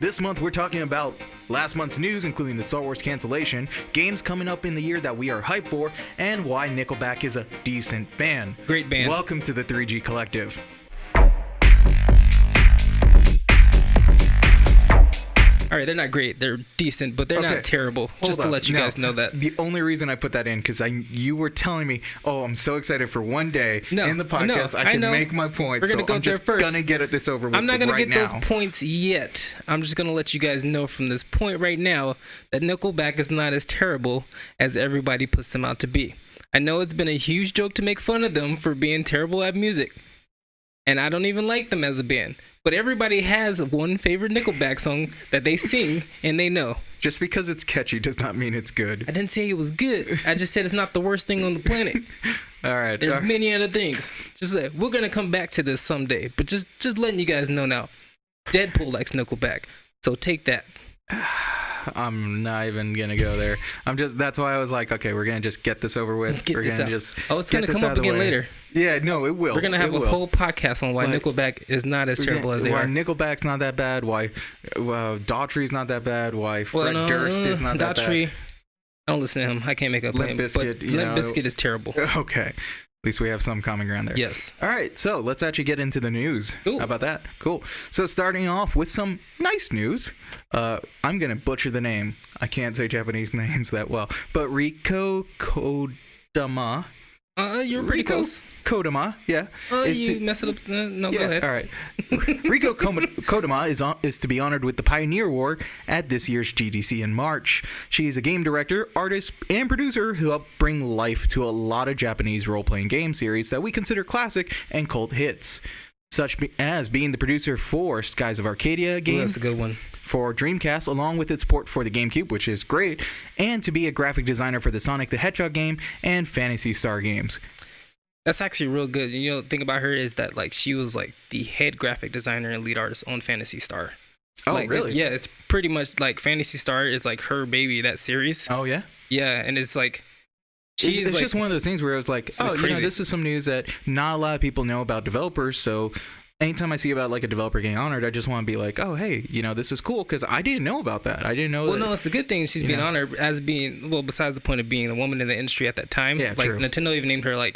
This month, we're talking about last month's news, including the Star Wars cancellation, games coming up in the year that we are hyped for, and why Nickelback is a decent band. Great band. Welcome to the 3G Collective. All right, they're not great. They're decent, but they're not terrible. Just to let you guys know that. The only reason I put that in, because you were telling me, oh, I'm so excited for one day in the podcast I can make my point. We're going to go there first. I'm just going to get this over with. I'm not going to get those points yet. I'm just going to let you guys know from this point right now that Nickelback is not as terrible as everybody puts them out to be. I know it's been a huge joke to make fun of them for being terrible at music, and I don't even like them as a band. But everybody has one favorite Nickelback song that they sing and they know. Just because it's catchy does not mean it's good. I didn't say it was good. I just said it's not the worst thing on the planet. All right. There's many other things. Just like, we're going to come back to this someday. But just letting you guys know now. Deadpool likes Nickelback. So take that. I'm not even gonna go there. That's why I was like, okay, we're gonna just get this over with. It's gonna come up again later. Yeah, no, it will. We're gonna have a whole podcast on why Nickelback is not as terrible as they are. Why Nickelback's not that bad. Why Daughtry's not that bad. Why Fred Durst is not that bad. I don't listen to him. I can't make up Limp Bizkit. Limp Bizkit is terrible. Okay. At least we have some common ground there. Yes. All right, so let's actually get into the news. Ooh. How about that? Cool. So starting off with some nice news. I'm going to butcher the name. I can't say Japanese names that well. But Rieko Kodama. You're pretty close. Kodama, yeah. You messed it up. No, go ahead. All right. Rieko Kodama is to be honored with the Pioneer Award at this year's GDC in March. She's a game director, artist, and producer who helped bring life to a lot of Japanese role-playing game series that we consider classic and cult hits, such as being the producer for Skies of Arcadia game. That's a good one. For Dreamcast, along with its port for the GameCube, which is great, and to be a graphic designer for the Sonic the Hedgehog game and Phantasy Star games. That's actually real good. You know, the thing about her is that she was the head graphic designer and lead artist on Phantasy Star. Oh, really? Yeah, it's pretty much Phantasy Star is her baby, that series. Oh, yeah? Yeah, and it's it's just one of those things where I was like, oh, this is some news that not a lot of people know about developers, so anytime I see about a developer getting honored, I just want to be like, oh, hey, this is cool, because I didn't know about that. I didn't know. Well, no, it's a good thing she's being honored as being, besides the point of being a woman in the industry at that time. Yeah, true. Nintendo even named her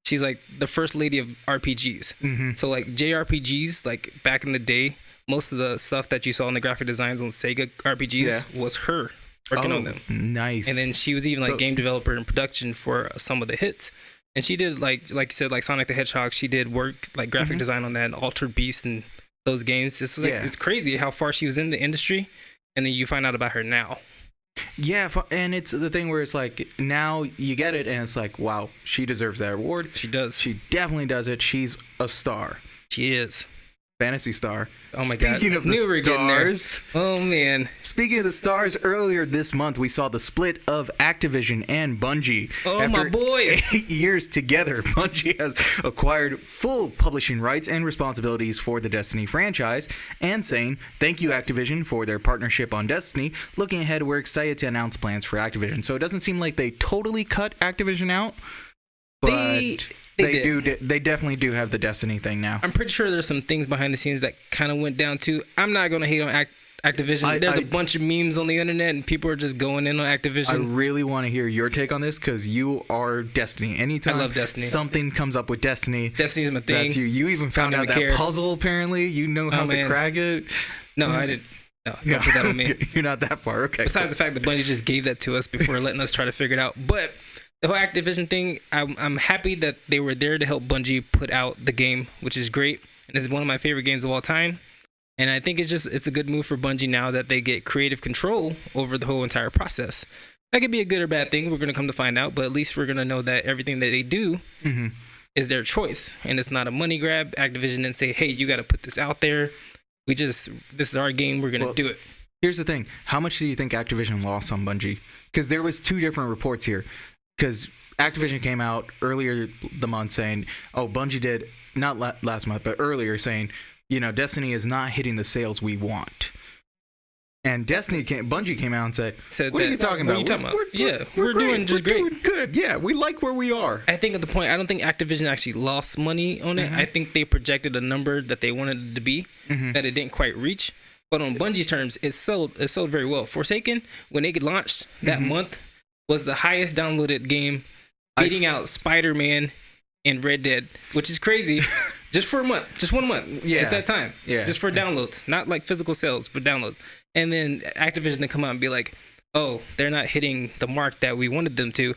she's the first lady of RPGs. Mm-hmm. So JRPGs, back in the day, most of the stuff that you saw in the graphic designs on Sega RPGs was her working on them. Nice. And then she was even game developer and production for some of the hits. And she did, like you said, Sonic the Hedgehog, she did work, graphic design on that, and Altered Beast and those games. It's crazy how far she was in the industry, and then you find out about her now. Yeah, and it's the thing where it's now you get it, and it's wow, she deserves that award. She does. She definitely does it. She's a star. She is. Fantasy Star. Oh my God. Speaking of the stars. Oh man. Speaking of the stars, earlier this month we saw the split of Activision and Bungie. Oh, After my boys. 8 years together, Bungie has acquired full publishing rights and responsibilities for the Destiny franchise, and saying, thank you Activision for their partnership on Destiny. Looking ahead, we're excited to announce plans for Activision. So it doesn't seem like they totally cut Activision out, but They definitely do have the Destiny thing now. I'm pretty sure there's some things behind the scenes that kind of went down too. I'm not going to hate on Activision. There's a bunch of memes on the internet and people are just going in on Activision. I really want to hear your take on this because you are Destiny. Anytime I love Destiny. Something comes up with Destiny, Destiny's my thing. That's you. You even found out that puzzle apparently. You know how to crack it. No, I didn't. No, don't put that on me. You're not that far. Okay. Besides the fact that Bungie just gave that to us before letting us try to figure it out. But the whole Activision thing, I'm happy that they were there to help Bungie put out the game, which is great. And it's one of my favorite games of all time. And I think it's a good move for Bungie now that they get creative control over the whole entire process. That could be a good or bad thing. We're going to come to find out. But at least we're going to know that everything that they do is their choice. And it's not a money grab. Activision didn't say, hey, you got to put this out there. This is our game. We're going to do it. Here's the thing. How much do you think Activision lost on Bungie? Because there was two different reports here. Because Activision came out earlier the month saying, oh, Bungie did, not last month, but earlier saying, Destiny is not hitting the sales we want. And Bungie came out and said what are you talking about? We're doing just great. Doing good. Yeah, we like where we are. I think at the point, I don't think Activision actually lost money on it. I think they projected a number that they wanted it to be that it didn't quite reach. But on Bungie's terms, it sold very well. Forsaken, when it launched that month, was the highest downloaded game, beating out Spider-Man and Red Dead, which is crazy. Just for a month, just 1 month, just that time, just for downloads, not like physical sales, but downloads. And then Activision to come out and be like, "Oh, they're not hitting the mark that we wanted them to."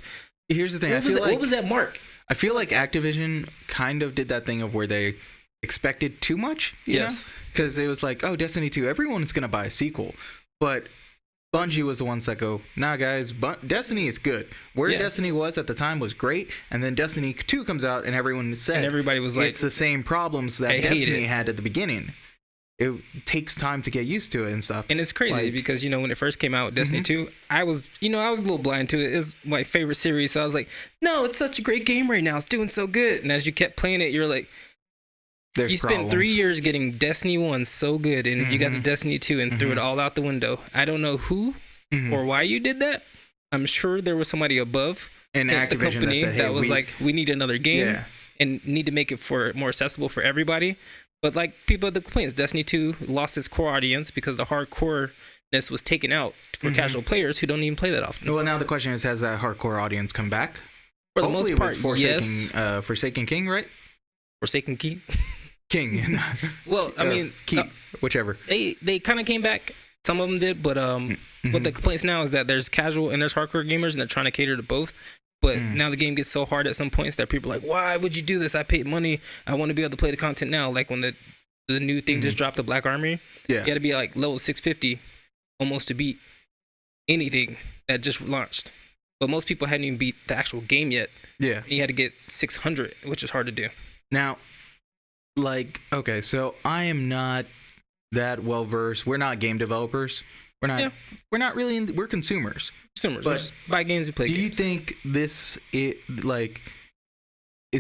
Here's the thing. What was that mark? I feel like Activision kind of did that thing of where they expected too much. Yes. Because it was like, oh, Destiny 2, everyone's going to buy a sequel. But Bungie was the ones that go, nah, guys, Destiny is good. Where Destiny was at the time was great. And then Destiny 2 comes out and everyone said, and everybody was like, it's the same problems that Destiny had at the beginning. It takes time to get used to it and stuff. And it's crazy because, when it first came out, Destiny 2, I was a little blind to it. It was my favorite series. So I was like, no, it's such a great game right now. It's doing so good. And as you kept playing it, you're like, you spent 3 years getting Destiny 1 so good, and you got the Destiny 2 and threw it all out the window. I don't know who or why you did that. I'm sure there was somebody above in Activision the company that, said, hey, that was like, we need another game and need to make it more accessible for everybody. But like people had the complaints, Destiny 2 lost its core audience because the hardcoreness was taken out for casual players who don't even play that often. Well, now the question is, has that hardcore audience come back? For the most part, yes. Forsaken King, right? Forsaken King? King. Well, I mean, whichever. They kind of came back. Some of them did, but what the complaints now is that there's casual and there's hardcore gamers, and they're trying to cater to both. But now the game gets so hard at some points that people are like, why would you do this? I paid money. I want to be able to play the content now. Like when the new thing just dropped, the Black Armory. Yeah. You had to be like level 650 almost to beat anything that just launched. But most people hadn't even beat the actual game yet. Yeah. And you had to get 600, which is hard to do. Now, okay, so I am not that well versed. We're not game developers. We're not really. We're consumers. But we just buy games, we play games. Do you think this is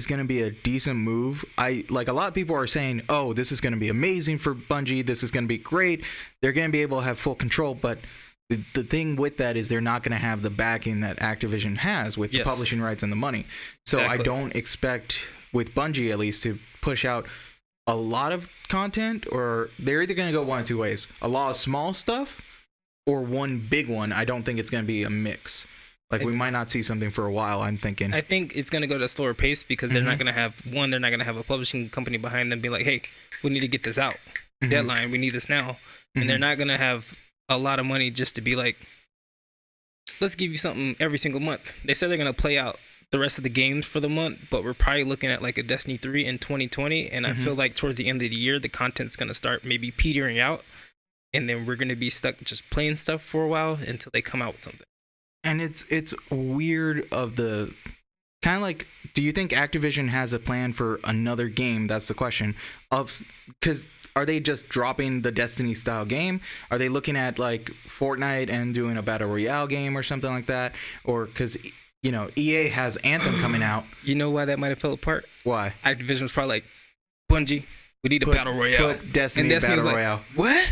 going to be a decent move? A lot of people are saying, oh, this is going to be amazing for Bungie. This is going to be great. They're going to be able to have full control. But the thing with that is they're not going to have the backing that Activision has with the publishing rights and the money. So exactly. I don't expect, with Bungie at least, to push out a lot of content, or they're either going to go one of two ways. A lot of small stuff or one big one. I don't think it's going to be a mix. We might not see something for a while, I'm thinking. I think it's going to go at a slower pace because they're not going to have, they're not going to have a publishing company behind them be like, hey, we need to get this out. Deadline, we need this now. And they're not going to have a lot of money just to be like, let's give you something every single month. They said they're going to play out the rest of the games for the month, but we're probably looking at like a Destiny 3 in 2020. And I feel like towards the end of the year, the content's going to start maybe petering out. And then we're going to be stuck just playing stuff for a while until they come out with something. And it's weird of the kind of like, do you think Activision has a plan for another game? That's the question. Because are they just dropping the Destiny style game? Are they looking at like Fortnite and doing a battle royale game or something like that? Or because EA has Anthem coming out. You know why that might have fell apart? Why? Activision was probably like, Bungie, we need a battle royale. Put Destiny battle royale. Like, what?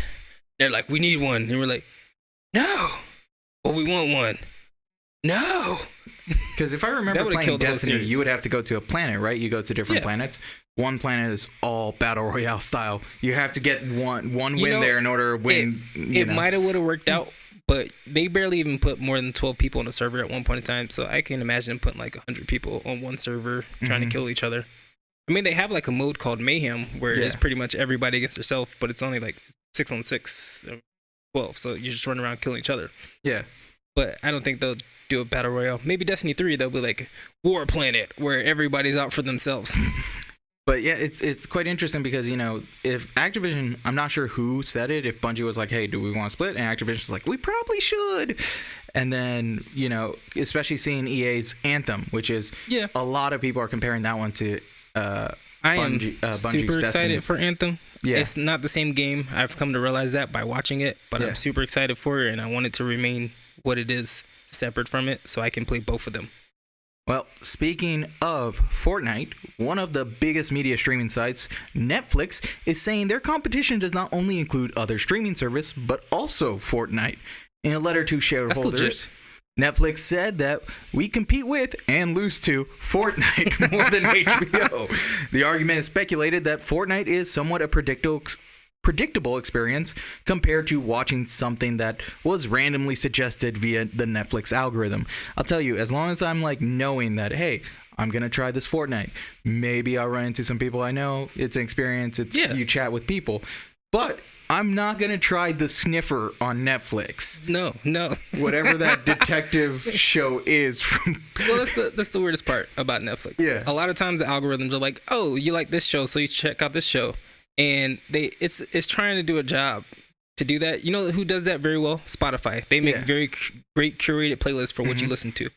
They're like, we need one. And we're like, no. Well, we want one. No. Because if I remember playing Destiny, you would have to go to a planet, right? You go to different planets. One planet is all battle royale style. You have to get one win there in order to win. It might have would have worked out, but they barely even put more than 12 people on the server at one point in time. So I can imagine putting like 100 people on one server trying to kill each other. I mean, they have like a mode called Mayhem where it's pretty much everybody against themselves, but it's only like 6 on 6, 12. So you just run around killing each other. Yeah. But I don't think they'll do a battle royale. Maybe Destiny 3, they'll be like War Planet where everybody's out for themselves. But yeah, it's quite interesting because, if Activision, I'm not sure who said it, if Bungie was like, hey, do we want to split? And Activision's like, we probably should. And then, especially seeing EA's Anthem, which is a lot of people are comparing that one to I am super excited for Anthem. Yeah. It's not the same game. I've come to realize that by watching it, but I'm super excited for it, and I want it to remain what it is, separate from it, so I can play both of them. Well, speaking of Fortnite, one of the biggest media streaming sites, Netflix, is saying their competition does not only include other streaming service, but also Fortnite. In a letter to shareholders, Netflix said that we compete with and lose to Fortnite more than HBO. The argument is speculated that Fortnite is somewhat a predictable predictable experience compared to watching something that was randomly suggested via the Netflix algorithm. I'll tell you, as long as I'm like knowing that, hey, I'm going to try this Fortnite, maybe I'll run into some people I know. It's an experience. You chat with people. But I'm not going to try the sniffer on Netflix. No. Whatever that detective show is from. Well, that's the weirdest part about Netflix. Yeah. A lot of times the algorithms are like, oh, you like this show, so you check out this show. And it's trying to do a job to do that. You know who does that very well? Spotify. They make very great curated playlists for what you listen to.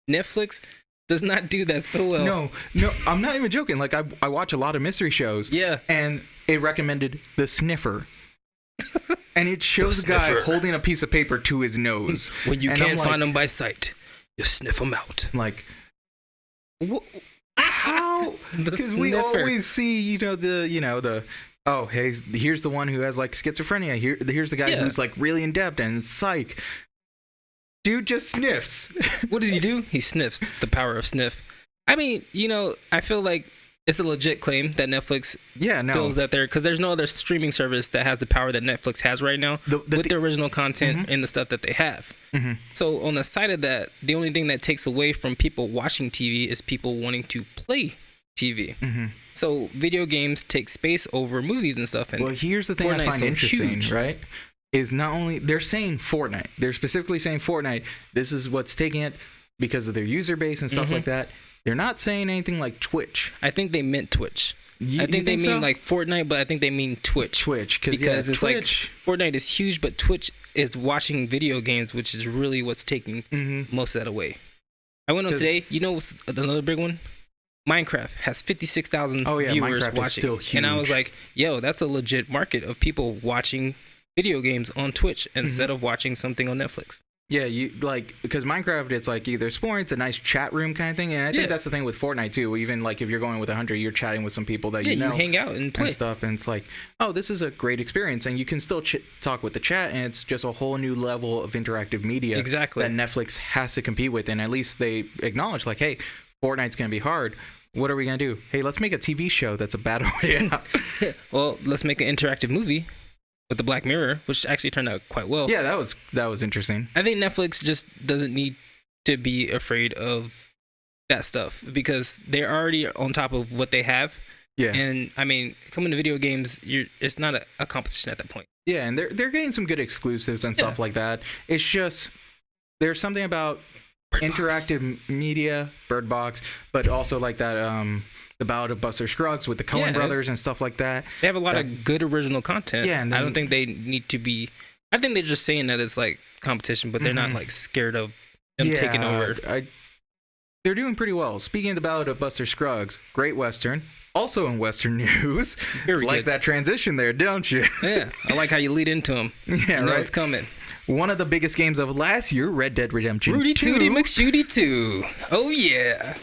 Netflix does not do that so well. No, I'm not even joking. Like I watch a lot of mystery shows. Yeah. And it recommended The Sniffer. And it shows a guy holding a piece of paper to his nose. When you can't find them by sight, you sniff them out. I'm like, how? Because we always see, oh, hey, here's the one who has like schizophrenia. Here's the guy who's like really in depth and psych. Dude just sniffs. What does he do? He sniffs. The power of sniff. I mean, I feel like it's a legit claim that Netflix feels that because there's no other streaming service that has the power that Netflix has right now with the original content and the stuff that they have. So on the side of that, the only thing that takes away from people watching TV is people wanting to play TV. So video games take space over movies and stuff. And well, here's the thing Fortnite's I find interesting, right? Is not only they're saying Fortnite, they're specifically saying Fortnite. This is what's taking it because of their user base and stuff like that. They're not saying anything like Twitch. I think they meant Twitch. I think they mean like Fortnite, but I think they mean Twitch. Because it's Twitch, like Fortnite is huge, but Twitch is watching video games, which is really what's taking most of that away. I went on today. You know what's another big one? Minecraft has 56,000 viewers Minecraft watching. is still huge. And I was like, yo, that's a legit market of people watching video games on Twitch instead of watching something on Netflix. Yeah, because Minecraft, it's like either exploring, it's a nice chat room kind of thing, and I think that's the thing with Fortnite too. Even like if you're going with 100, you're chatting with some people that you know, hang out and play and stuff, and it's like, oh, this is a great experience, and you can still talk with the chat, and it's just a whole new level of interactive media that Netflix has to compete with, and at least they acknowledge like, hey, Fortnite's gonna be hard. What are we gonna do? Hey, let's make a TV show that's a battle royale. Well, let's make an interactive movie with the Black Mirror, which actually turned out quite well. Yeah, that was interesting. I think Netflix just doesn't need to be afraid of that stuff because they're already on top of what they have. Yeah. And I mean, coming to video games, it's not a competition at that point. Yeah, and they're getting some good exclusives and stuff like that. It's just there's something about interactive media, Bird Box, but also like that the Ballad of Buster Scruggs with the Coen brothers and stuff like that. They have a lot of good original content. Yeah, and I don't think they need to be. I think they're just saying that it's like competition, but they're not like scared of them taking over. They're doing pretty well. Speaking of the Ballad of Buster Scruggs, great Western. Also in Western news, very like good. That transition there, don't you? Yeah, I like how you lead into them. Yeah, right. It's coming. One of the biggest games of last year, Red Dead Redemption 2. Rudy Tooty McShooty 2. Oh, yeah.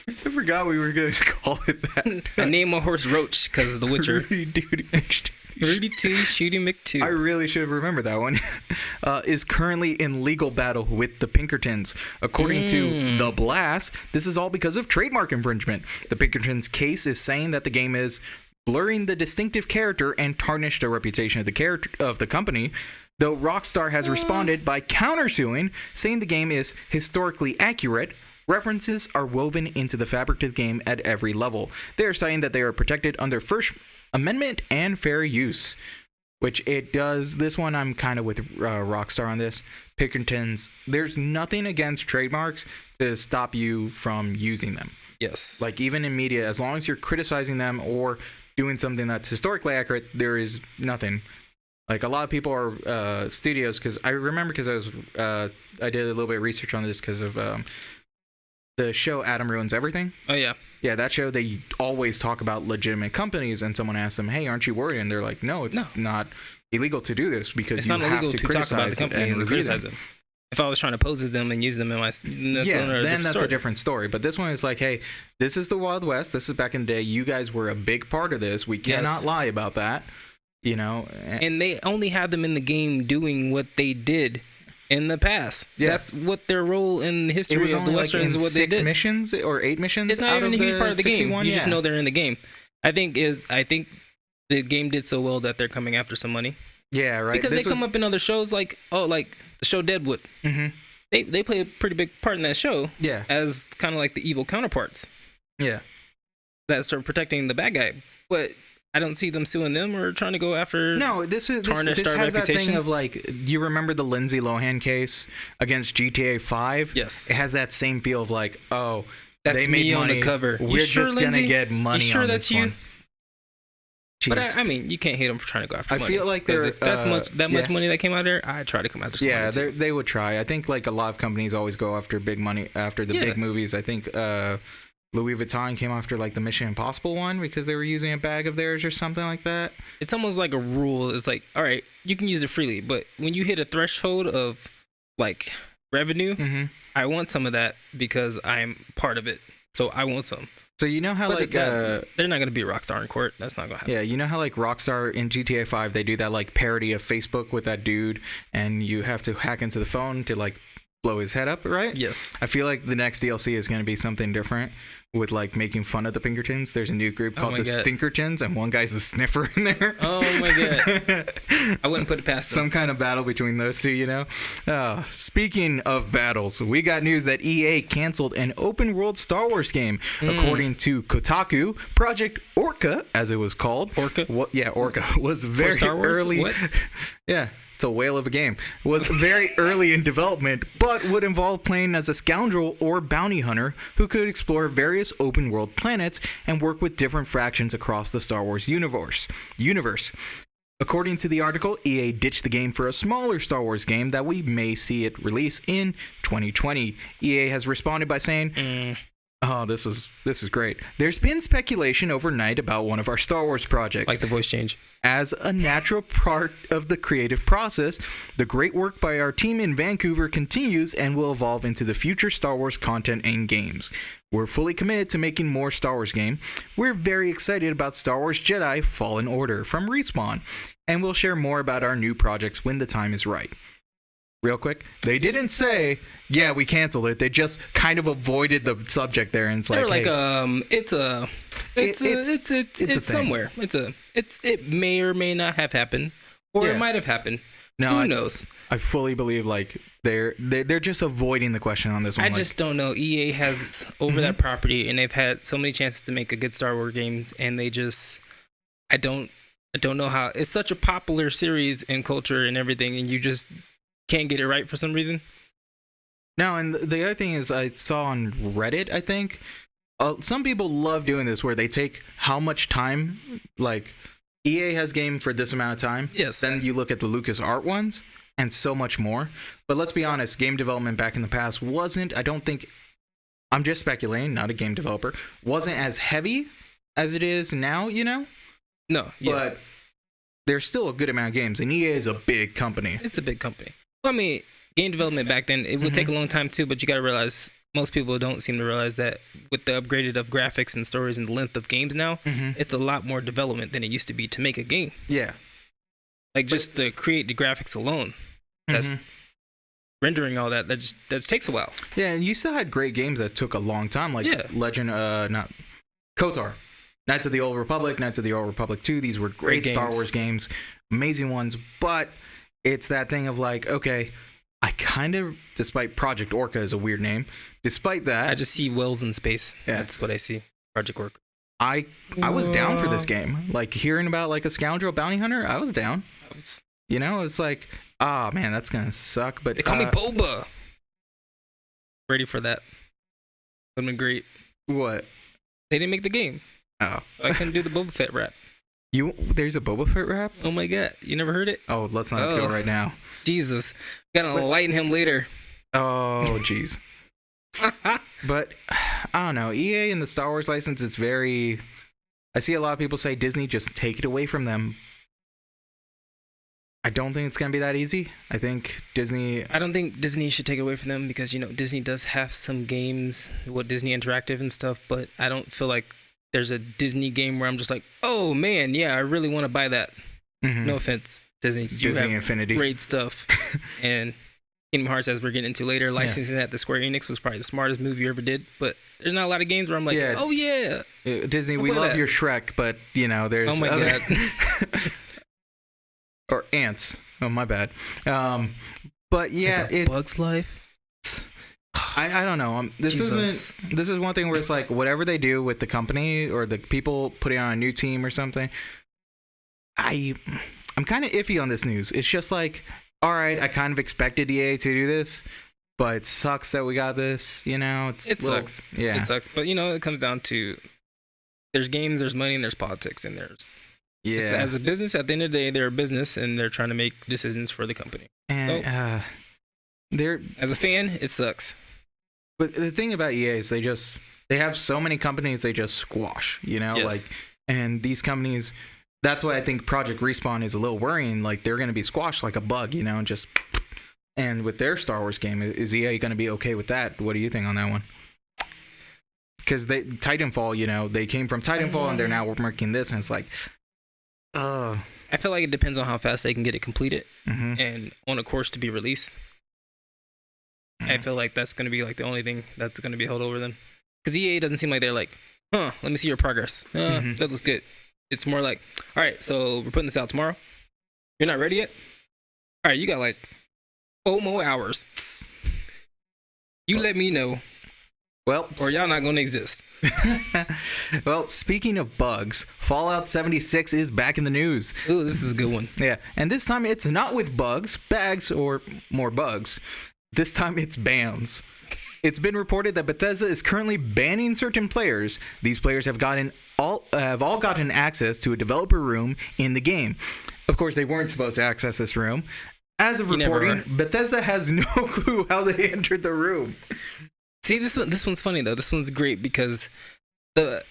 I forgot we were going to call it that. I named my horse Roach because of The Witcher. Rudy Tooty McShooty. Rudy Tooty Shooty McTwo. I really should have remembered that one. Is currently in legal battle with the Pinkertons. According to The Blast, this is all because of trademark infringement. The Pinkertons case is saying that the game is blurring the distinctive character and tarnished the reputation of the company. Though Rockstar has responded by countersuing, saying the game is historically accurate. References are woven into the fabric of the game at every level. They are saying that they are protected under First Amendment and fair use, which it does. This one, I'm kind of with Rockstar on this. Pinkertons, there's nothing against trademarks to stop you from using them. Yes. Like even in media, as long as you're criticizing them or doing something that's historically accurate, there is nothing. Like a lot of people are studios, because I remember because I did a little bit of research on this because of the show Adam Ruins Everything. Oh yeah. Yeah, that show, they always talk about legitimate companies, and someone asks them, "Hey, aren't you worried?" And they're like, "No, it's not illegal to do this because you have to talk about the company and criticize them." If I was trying to pose as them and use them in my that's a different story. But this one is like, hey, this is the Wild West. This is back in the day. You guys were a big part of this. We cannot lie about that. You know, and they only had them in the game doing what they did in the past. Yeah. That's what their role in the history of the Westerns is. What they did. 6 missions or 8 missions. It's not even a huge part of the game. You just know they're in the game. I think the game did so well that they're coming after some money. Yeah, right. Because they come up in other shows like the show Deadwood. Mm-hmm. They play a pretty big part in that show. Yeah. As kind of like the evil counterparts. Yeah. That start protecting the bad guy. But I don't see them suing them or trying to go after. No, this has that thing of like, you remember the Lindsay Lohan case against GTA 5? Yes. It has that same feel of like, oh, that's they made me money. On the cover. We're just gonna get money. You sure on that's this you? One. But I mean, you can't hate them for trying to go after money. I feel like they're if that's much money that came out there, I try to come after some money too. They would try. I think like a lot of companies always go after big money after the big movies. I think Louis Vuitton came after like the Mission Impossible one because they were using a bag of theirs or something like that. It's almost like a rule. It's like, all right, you can use it freely, but when you hit a threshold of like revenue, I want some of that because I'm part of it. So I want some. So you know how but they're not gonna be Rockstar in court. That's not gonna happen. Yeah, you know how like Rockstar in GTA 5 they do that like parody of Facebook with that dude, and you have to hack into the phone to like blow his head up, right? Yes. I feel like the next DLC is going to be something different with like making fun of the Pinkertons. There's a new group called the Stinkertons, and one guy's the sniffer in there. Oh my god. I wouldn't put it past them. Some kind of battle between those two, you know? Speaking of battles, we got news that EA canceled an open world Star Wars game. According to Kotaku, Project Orca, as it was called. Orca? Orca was very Star Wars? early. What? Yeah. It's a whale of a game. Was very early in development, but would involve playing as a scoundrel or bounty hunter who could explore various open world planets and work with different factions across the Star Wars universe. According to the article, EA ditched the game for a smaller Star Wars game that we may see it release in 2020. EA has responded by saying, oh, this is great. There's been speculation overnight about one of our Star Wars projects. Like the voice change. As a natural part of the creative process, the great work by our team in Vancouver continues and will evolve into the future Star Wars content and games. We're fully committed to making more Star Wars game. We're very excited about Star Wars Jedi Fallen Order from Respawn, and we'll share more about our new projects when the time is right. Real quick, they didn't say, yeah, we canceled it. They just kind of avoided the subject there, and it's like, they were like, hey, it's somewhere. It may or may not have happened, or it might have happened. No, who knows? I fully believe like they're just avoiding the question on this one. I just don't know. EA has over that property, and they've had so many chances to make a good Star Wars game, and they just, I don't know how. It's such a popular series in culture and everything, and you just can't get it right for some reason. No, and the other thing is I saw on Reddit, I think, some people love doing this where they take how much time, like EA has game for this amount of time. Yes. Then you look at the LucasArts ones and so much more. But let's be honest, game development back in the past wasn't, I don't think, I'm just speculating, not a game developer, wasn't as heavy as it is now, you know? No, yeah. But there's still a good amount of games, and EA is a big company. It's a big company. Well, I mean, game development back then, it would take a long time too, but you got to realize, most people don't seem to realize that with the upgraded of graphics and stories and the length of games now, it's a lot more development than it used to be to make a game. Yeah. Like just to create the graphics alone, that's rendering all that just takes a while. Yeah, and you still had great games that took a long time, like KOTOR. Knights of the Old Republic, Knights of the Old Republic 2. These were great Star Wars games, amazing ones, but it's that thing of like, okay, I kind of, despite Project Orca is a weird name, despite that, I just see wells in space. Yeah. That's what I see. Project Orca. I was down for this game. Like hearing about like a scoundrel bounty hunter, I was down. You know, it's like, oh man, that's gonna suck. But they call me Boba. Ready for that? Would have been great. What? They didn't make the game. Oh, so I couldn't do the Boba Fett rap. There's a Boba Fett rap? Oh my god, you never heard it? Oh, let's not go right now. Jesus, gotta enlighten him later. Oh, jeez. But I don't know. EA and the Star Wars license, it's very. I see a lot of people say Disney, just take it away from them. I don't think it's gonna be that easy. I don't think Disney should take it away from them because Disney does have some games, Disney Interactive and stuff, but I don't feel like there's a Disney game where I'm just like, oh man, yeah, I really want to buy that. No offense, Disney. You have Infinity. Great stuff. And Kingdom Hearts, as we're getting into later, licensing that to Square Enix was probably the smartest move you ever did. But there's not a lot of games where I'm like, oh yeah, Disney, we love your Shrek, but there's oh my god, or ants. Oh my bad. But yeah, it's Bug's Life. I don't know. This is one thing where it's like whatever they do with the company or the people putting on a new team or something. I'm kind of iffy on this news. It's just like, all right, I kind of expected EA to do this, but it sucks that we got this. It sucks. Yeah, it sucks. But it comes down to there's games, there's money, and there's politics, and there's as a business. At the end of the day, they're a business, and they're trying to make decisions for the company. And as a fan, it sucks. But the thing about EA is they have so many companies they just squash, Yes. And these companies, that's why I think Project Respawn is a little worrying. Like they're going to be squashed like a bug, and with their Star Wars game, is EA going to be okay with that? What do you think on that one? Because Titanfall, they came from Titanfall and they're now making this, and it's like, I feel like it depends on how fast they can get it completed and on a course to be released. I feel like that's going to be like the only thing that's going to be held over them. Because EA doesn't seem like they're like, let me see your progress. That looks good. It's more like, all right, so we're putting this out tomorrow. You're not ready yet? All right, you got like 4 more hours. You let me know. Well, or y'all not going to exist. Well, speaking of bugs, Fallout 76 is back in the news. Ooh, this is a good one. Yeah, and this time it's not with bags, or more bugs. This time it's bans. It's been reported that Bethesda is currently banning certain players. These players have all gotten access to a developer room in the game. Of course, they weren't supposed to access this room. As of reporting, Bethesda has no clue how they entered the room. See, this one's funny though. This one's great because how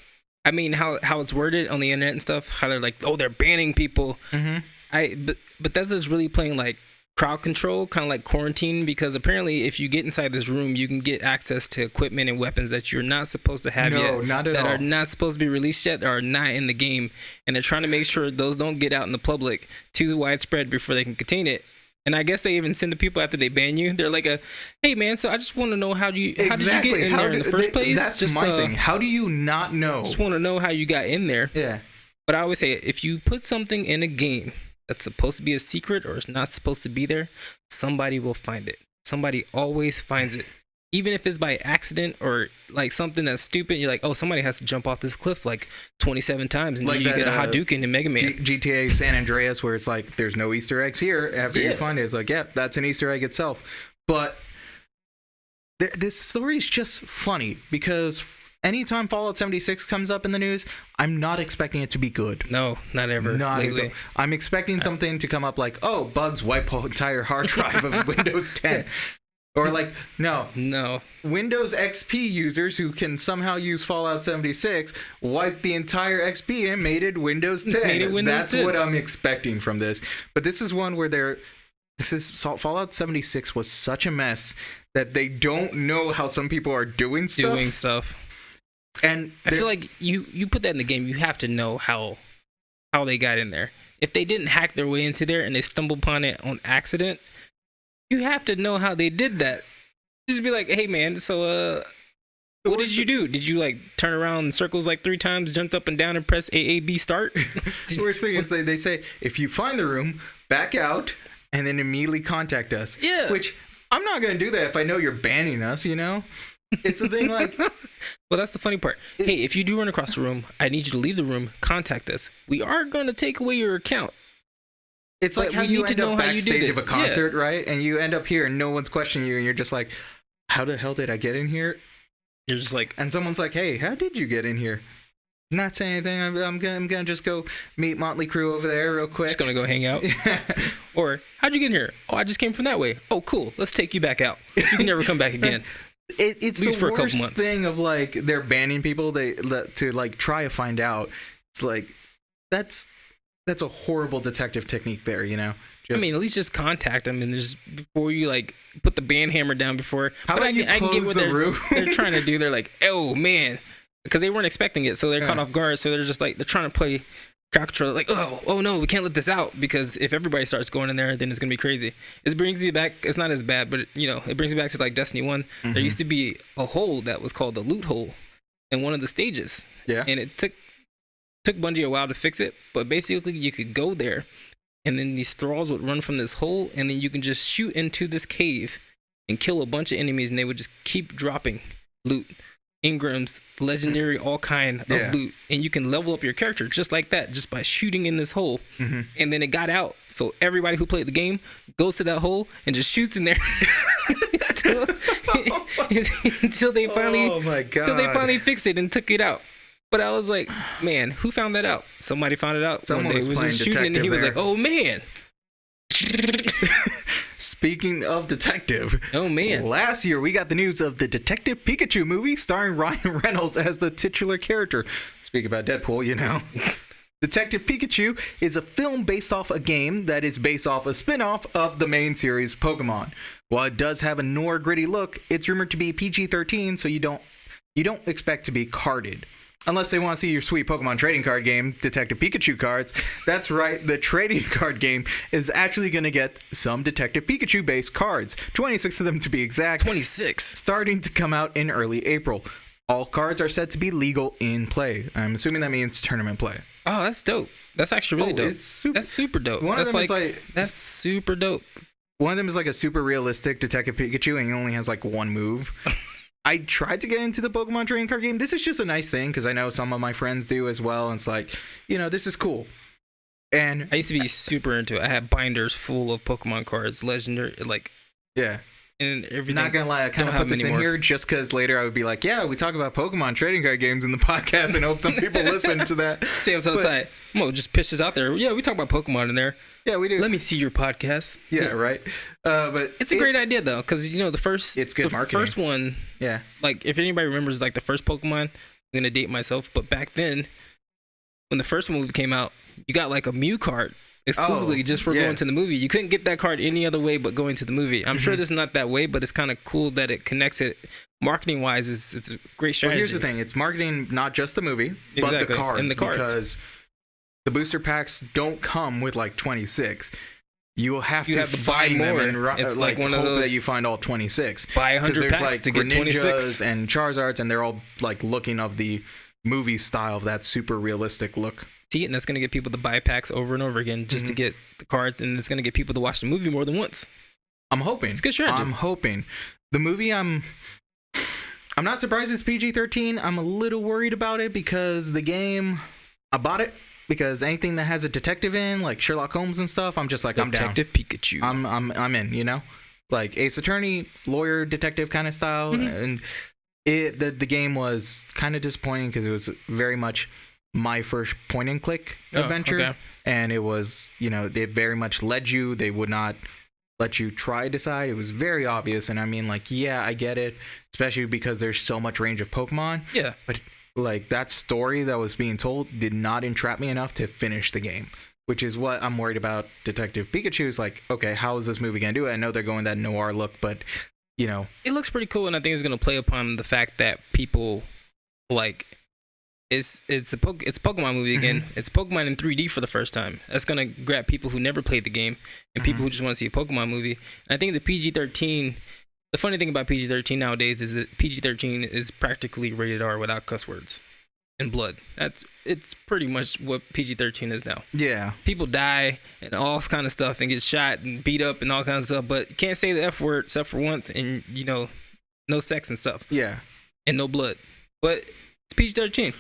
it's worded on the internet and stuff. How they're like, they're banning people. But Bethesda's really playing like crowd control, kind of like quarantine, because apparently if you get inside this room, you can get access to equipment and weapons that you're not supposed to have yet, not at all. Are not supposed to be released yet, or are not in the game, and they're trying to make sure those don't get out in the public too widespread before they can contain it. And I guess they even send the people after they ban you. They're like, hey man, so I just want to know how did you get in there in the first place? That's just my thing. How do you not know? Just want to know how you got in there. Yeah. But I always say, if you put something in a game that's supposed to be a secret or is not supposed to be there, somebody will find it. Somebody always finds it. Even if it's by accident or like something that's stupid, you're like, somebody has to jump off this cliff like 27 times and like you get a Hadouken in Mega Man. GTA San Andreas, where it's like, there's no Easter eggs here. After you find it, it's like, that's an Easter egg itself. But this story is just funny because anytime Fallout 76 comes up in the news, I'm not expecting it to be good. No, not ever. Lately. I'm expecting something to come up like, bugs wipe the entire hard drive of Windows 10. Or like, no. Windows XP users who can somehow use Fallout 76 wiped the entire XP and made it Windows 10. That's what I'm expecting from this. But this is one where Fallout 76 was such a mess that they don't know how some people are doing stuff. And I feel like you put that in the game, you have to know how they got in there. If they didn't hack their way into there and they stumbled upon it on accident, you have to know how they did that. Just be like, hey man, so what did you do? Did you like turn around in circles like 3 times, jumped up and down and press AAB start? The worst thing is they say, if you find the room, back out and then immediately contact us. Yeah. Which I'm not going to do that if I know you're banning us, It's a thing like... Well, that's the funny part. Hey, if you do run across the room, I need you to leave the room, contact us. We are going to take away your account. It's like how you end up backstage of a concert, right? And you end up here and no one's questioning you and you're just like, how the hell did I get in here? You're just like... And someone's like, hey, how did you get in here? Not saying anything. I'm gonna just go meet Motley Crue over there real quick. Just gonna go hang out. Or, how'd you get in here? I just came from that way. Oh, cool. Let's take you back out. You can never come back again. It's the worst thing of like they're banning people to like try to find out. It's like that's a horrible detective technique there, I mean, at least just contact them and just before you like put the band hammer down before. How about you close the room? They're trying to do. They're like, oh man, because they weren't expecting it, so they're caught off guard. So they're just like they're trying to play controller, like, oh no, we can't let this out, because if everybody starts going in there, then it's gonna be crazy. It brings me back. It's not as bad, but it brings me back to like Destiny 1. Mm-hmm. There used to be a hole that was called the loot hole in one of the stages. Yeah. And it took Bungie a while to fix it, but basically you could go there, and then these thralls would run from this hole, and then you can just shoot into this cave and kill a bunch of enemies, and they would just keep dropping loot. Ingrams, legendary, all kind of loot, and you can level up your character just like that, just by shooting in this hole. Mm-hmm. And then it got out, so everybody who played the game goes to that hole and just shoots in there until they finally fixed it and took it out. But I was like, man, who found that out? Somebody found it out. Someone was just shooting, and he was like, oh man. Speaking of detective, oh man, last year we got the news of the Detective Pikachu movie starring Ryan Reynolds as the titular character. Speak about Deadpool, Detective Pikachu is a film based off a game that is based off a spin-off of the main series Pokemon. While it does have a noir gritty look, it's rumored to be PG-13, so you don't expect to be carded. Unless they want to see your sweet Pokemon trading card game, Detective Pikachu cards. That's right, the trading card game is actually going to get some Detective Pikachu-based cards. 26 of them to be exact. 26. Starting to come out in early April. All cards are said to be legal in play. I'm assuming that means tournament play. Oh, that's dope. That's actually really dope. That's super dope. That's super dope. One of them is like a super realistic Detective Pikachu, and he only has like one move. I tried to get into the Pokemon trading card game. This is just a nice thing because I know some of my friends do as well. And it's like, this is cool. And I used to be super into it. I had binders full of Pokemon cards, legendary, yeah. And everything. Not gonna lie, I kind of put this in here just because later I would be like, yeah, we talk about Pokemon trading card games in the podcast, and hope some people listen to that. Say what's outside. I'm just pitch this out there. Yeah, we talk about Pokemon in there. Yeah, we do. Let me see your podcast. Yeah, right. But it's a great idea though, because it's good marketing. First one. Yeah. Like if anybody remembers, like the first Pokemon, I'm gonna date myself, but back then, when the first movie came out, you got like a Mew card exclusively just for going to the movie. You couldn't get that card any other way but going to the movie. I'm sure this is not that way, but it's kind of cool that it connects it. Marketing wise, it's a great strategy. Well, here's the thing: it's marketing not just the movie, but the cards. And the cards. Because the booster packs don't come with like 26. You will have to find them and it's like one hope of those that you find all 26. Buy 100 packs to get 26. And Charizards, and they're all like looking of the movie style of that super realistic look. See, and that's gonna get people to buy packs over and over again just to get the cards, and it's gonna get people to watch the movie more than once. I'm hoping. It's a good strategy. I'm hoping. The movie, I'm not surprised it's PG-13. I'm a little worried about it because the game, I bought it because anything that has a detective in, like Sherlock Holmes and stuff, I'm just like, I'm down. Detective Pikachu. I'm in, like Ace Attorney, lawyer, detective kind of style, and the game was kind of disappointing because it was very much my first point and click adventure, and it was, they very much led you. They would not let you try decide. It was very obvious, and I mean, like, yeah, I get it, especially because there's so much range of Pokemon. Yeah, but like that story that was being told did not entrap me enough to finish the game, which is what I'm worried about. Detective Pikachu is like, okay, how is this movie gonna do it? I know they're going that noir look, but it looks pretty cool, and I think it's gonna play upon the fact that people like. It's a Pokemon movie again. It's Pokemon in 3D for the first time. That's gonna grab people who never played the game and people who just want to see a Pokemon movie. And I think the PG-13. The funny thing about PG-13 nowadays is that PG-13 is practically rated R without cuss words and blood. It's pretty much what PG-13 is now. Yeah. People die and all kind of stuff and get shot and beat up and all kinds of stuff, but you can't say the F word except for once, and no sex and stuff. Yeah. And no blood. But it's PG-13.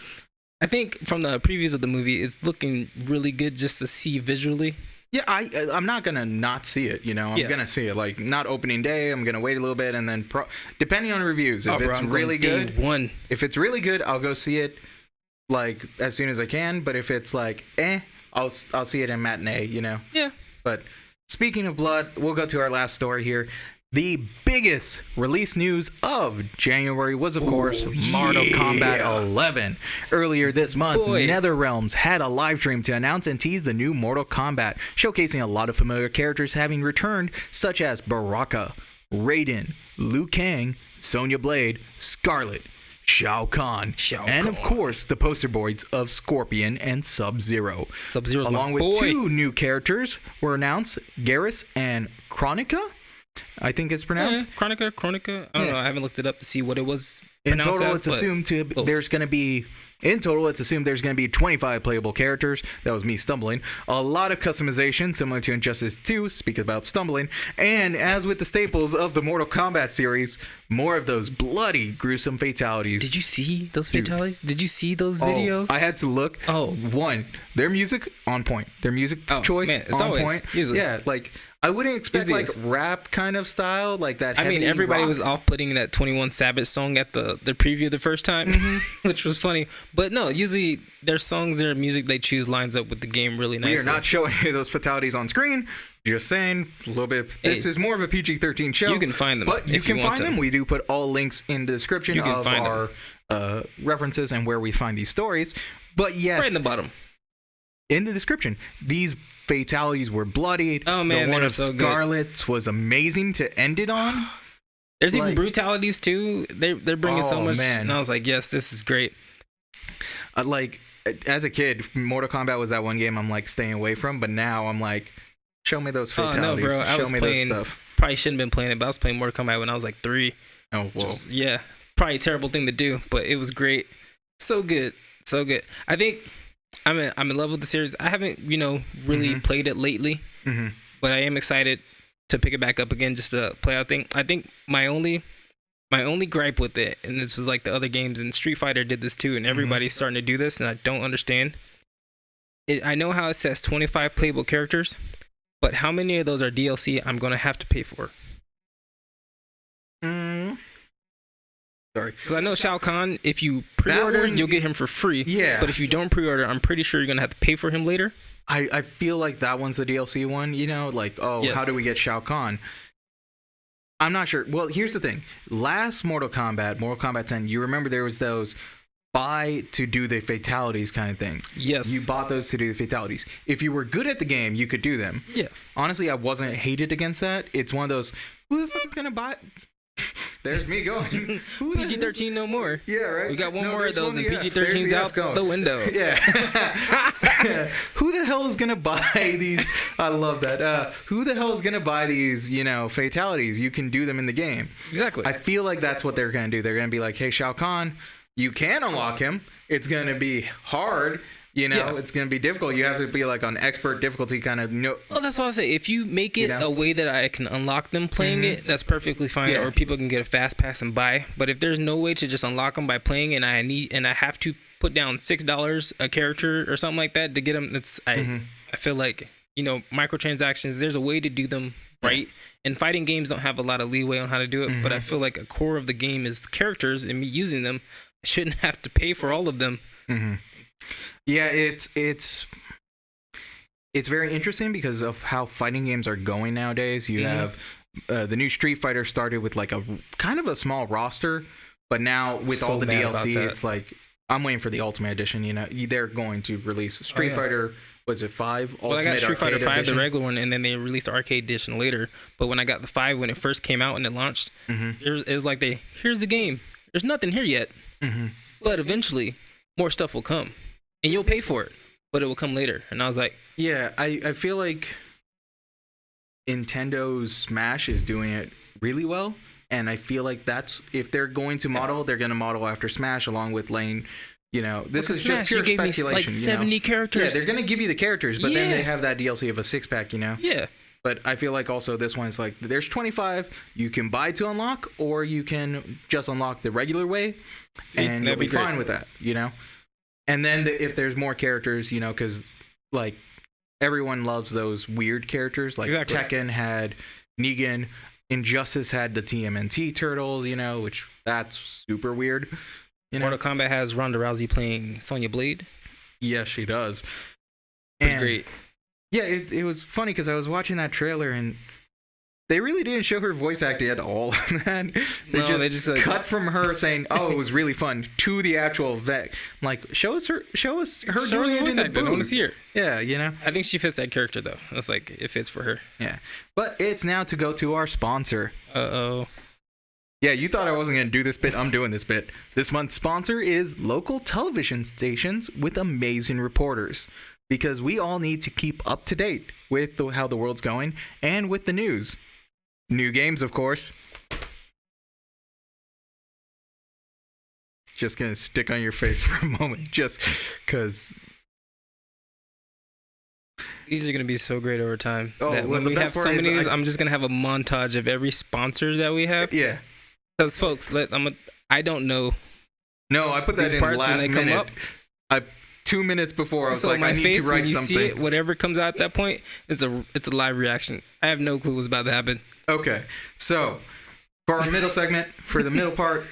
I think from the previews of the movie, it's looking really good just to see visually. Yeah, I'm not gonna not see it. I'm gonna see it. Like, not opening day. I'm gonna wait a little bit, and then depending on reviews, if it's really good, if it's really good, I'll go see it like as soon as I can. But if it's like I'll see it in matinee. Yeah. But speaking of blood, we'll go to our last story here. The biggest release news of January was, of course, Mortal Kombat 11. Earlier this month, NetherRealms had a live stream to announce and tease the new Mortal Kombat, showcasing a lot of familiar characters having returned, such as Baraka, Raiden, Liu Kang, Sonya Blade, Scarlet, Shao Kahn. And of course, the poster boys of Scorpion and Sub-Zero. Sub-Zero's Along my with boy. 2 new characters were announced, Garrus and Chronica, I think it's pronounced. Chronica. I don't know. I haven't looked it up to see what it was. In total, as, it's assumed close. there's going to be 25 playable characters. That was me stumbling. A lot of customization, similar to Injustice 2, speak about stumbling. And as with the staples of the Mortal Kombat series, more of those bloody, gruesome fatalities. Did you see those fatalities? Did you see those videos? I had to look. One, their music on point. Their music choice man, it's on always, point. Usually. Yeah, like I wouldn't expect like rap kind of style, like that. I mean, heavy everybody rock. was off putting that 21 Savage song at the preview the first time, which was funny. But no, usually their songs, their music they choose lines up with the game really nicely. We are not showing any of those fatalities on screen. Just saying, a little bit. This is more of a PG-13 show. You can find them, but you can find them. We do put all links in the description of our references and where we find these stories. But yes, right in the bottom, in the description, these fatalities were bloodied. Oh man, the one of so Scarlet's was amazing to end it on. There's even brutalities too. They're bringing so much, man. and I was like, yes, this is great. Like as a kid, Mortal Kombat was that one game I'm like staying away from, but now I'm like, show me those fatalities. Oh, no, bro. I was playing, those stuff. Probably shouldn't have been playing it, but I was playing Mortal Kombat when I was like 3. Oh, whoa. Yeah, probably a terrible thing to do, but it was great. So good. I think I'm in love with the series. I haven't, really played it lately, but I am excited to pick it back up again just to play out thing. I think my only gripe with it, and this was like the other games, and Street Fighter did this too, and everybody's starting to do this, and I don't understand. I know how it says 25 playable characters, but how many of those are DLC I'm going to have to pay for? Sorry. Because I know Shao Kahn, if you pre-order, you'll get him for free. Yeah. But if you don't pre-order, I'm pretty sure you're going to have to pay for him later. I feel like that one's the DLC one, Yes. How do we get Shao Kahn? I'm not sure. Well, here's the thing. Last Mortal Kombat 10, you remember there was those buy to do the fatalities kind of thing. Yes. You bought those to do the fatalities. If you were good at the game, you could do them. Yeah. Honestly, I wasn't hated against that. It's one of those, who the fuck is going to buy it? There's me going. PG-13 no more. Yeah, right. We got one more of there's those, and F. PG-13's out the window. Yeah. Who the hell is gonna buy these? I love that. Who the hell is gonna buy these? Fatalities. You can do them in the game. Exactly. I feel like that's what they're gonna do. They're gonna be like, hey, Shao Kahn, you can unlock him. It's gonna be hard. It's going to be difficult. You have to be like on expert difficulty kind of. Well, that's what I say. If you make it a way that I can unlock them playing it, that's perfectly fine. Yeah. Or people can get a fast pass and buy. But if there's no way to just unlock them by playing, and I have to put down $6 a character or something like that to get them, I feel like microtransactions. There's a way to do them right. And fighting games don't have a lot of leeway on how to do it. But I feel like a core of the game is characters, and me using them, I shouldn't have to pay for all of them. Yeah, it's very interesting because of how fighting games are going nowadays. You have the new Street Fighter started with like a kind of a small roster, but now with all the DLC, it's like I'm waiting for the Ultimate Edition. They're going to release Street Fighter. Was it 5? Well, I got Street Fighter 5, the regular one, and then they released the arcade edition later. But when I got the 5 when it first came out and it launched, it was like here's the game. There's nothing here yet, but eventually more stuff will come. And you'll pay for it, but it will come later. And I was like... Yeah, I feel like Nintendo's Smash is doing it really well. And I feel like that's... If they're going to model, they're going to model after Smash along with Lane. This is Smash, just pure you gave speculation. Me like 70 characters. Yeah, they're going to give you the characters, but then they have that DLC of a 6-pack, Yeah. But I feel like also this one's like, there's 25 you can buy to unlock, or you can just unlock the regular way. And you'll be fine with that, And then if there's more characters, because like everyone loves those weird characters. Like Tekken had Negan, Injustice had the TMNT Turtles, which that's super weird. Mortal Kombat has Ronda Rousey playing Sonya Blade. Yes, she does. Pretty great. Yeah, it was funny because I was watching that trailer and they really didn't show her voice acting at all. They just cut from her saying, "Oh, it was really fun," to the actual vet. I'm like, show us her doing it voice in the acting. I want to see her. Yeah, I think she fits that character though. It's like it fits for her. Yeah, but it's now to go to our sponsor. Uh-oh. Yeah, you thought I wasn't going to do this bit. I'm doing this bit. This month's sponsor is local television stations with amazing reporters. Because we all need to keep up to date with how the world's going and with the news. New games, of course. Just going to stick on your face for a moment. Just because... These are going to be so great over time. Oh, that when we have so many of these, I'm just going to have a montage of every sponsor that we have. Yeah. Because, folks, I don't know. No, I put that in last minute. 2 minutes before, I was so like, my I need face, to write when you something. see it, whatever comes out at that point, it's a live reaction. I have no clue what's about to happen. Okay, so for our middle segment, for the middle part,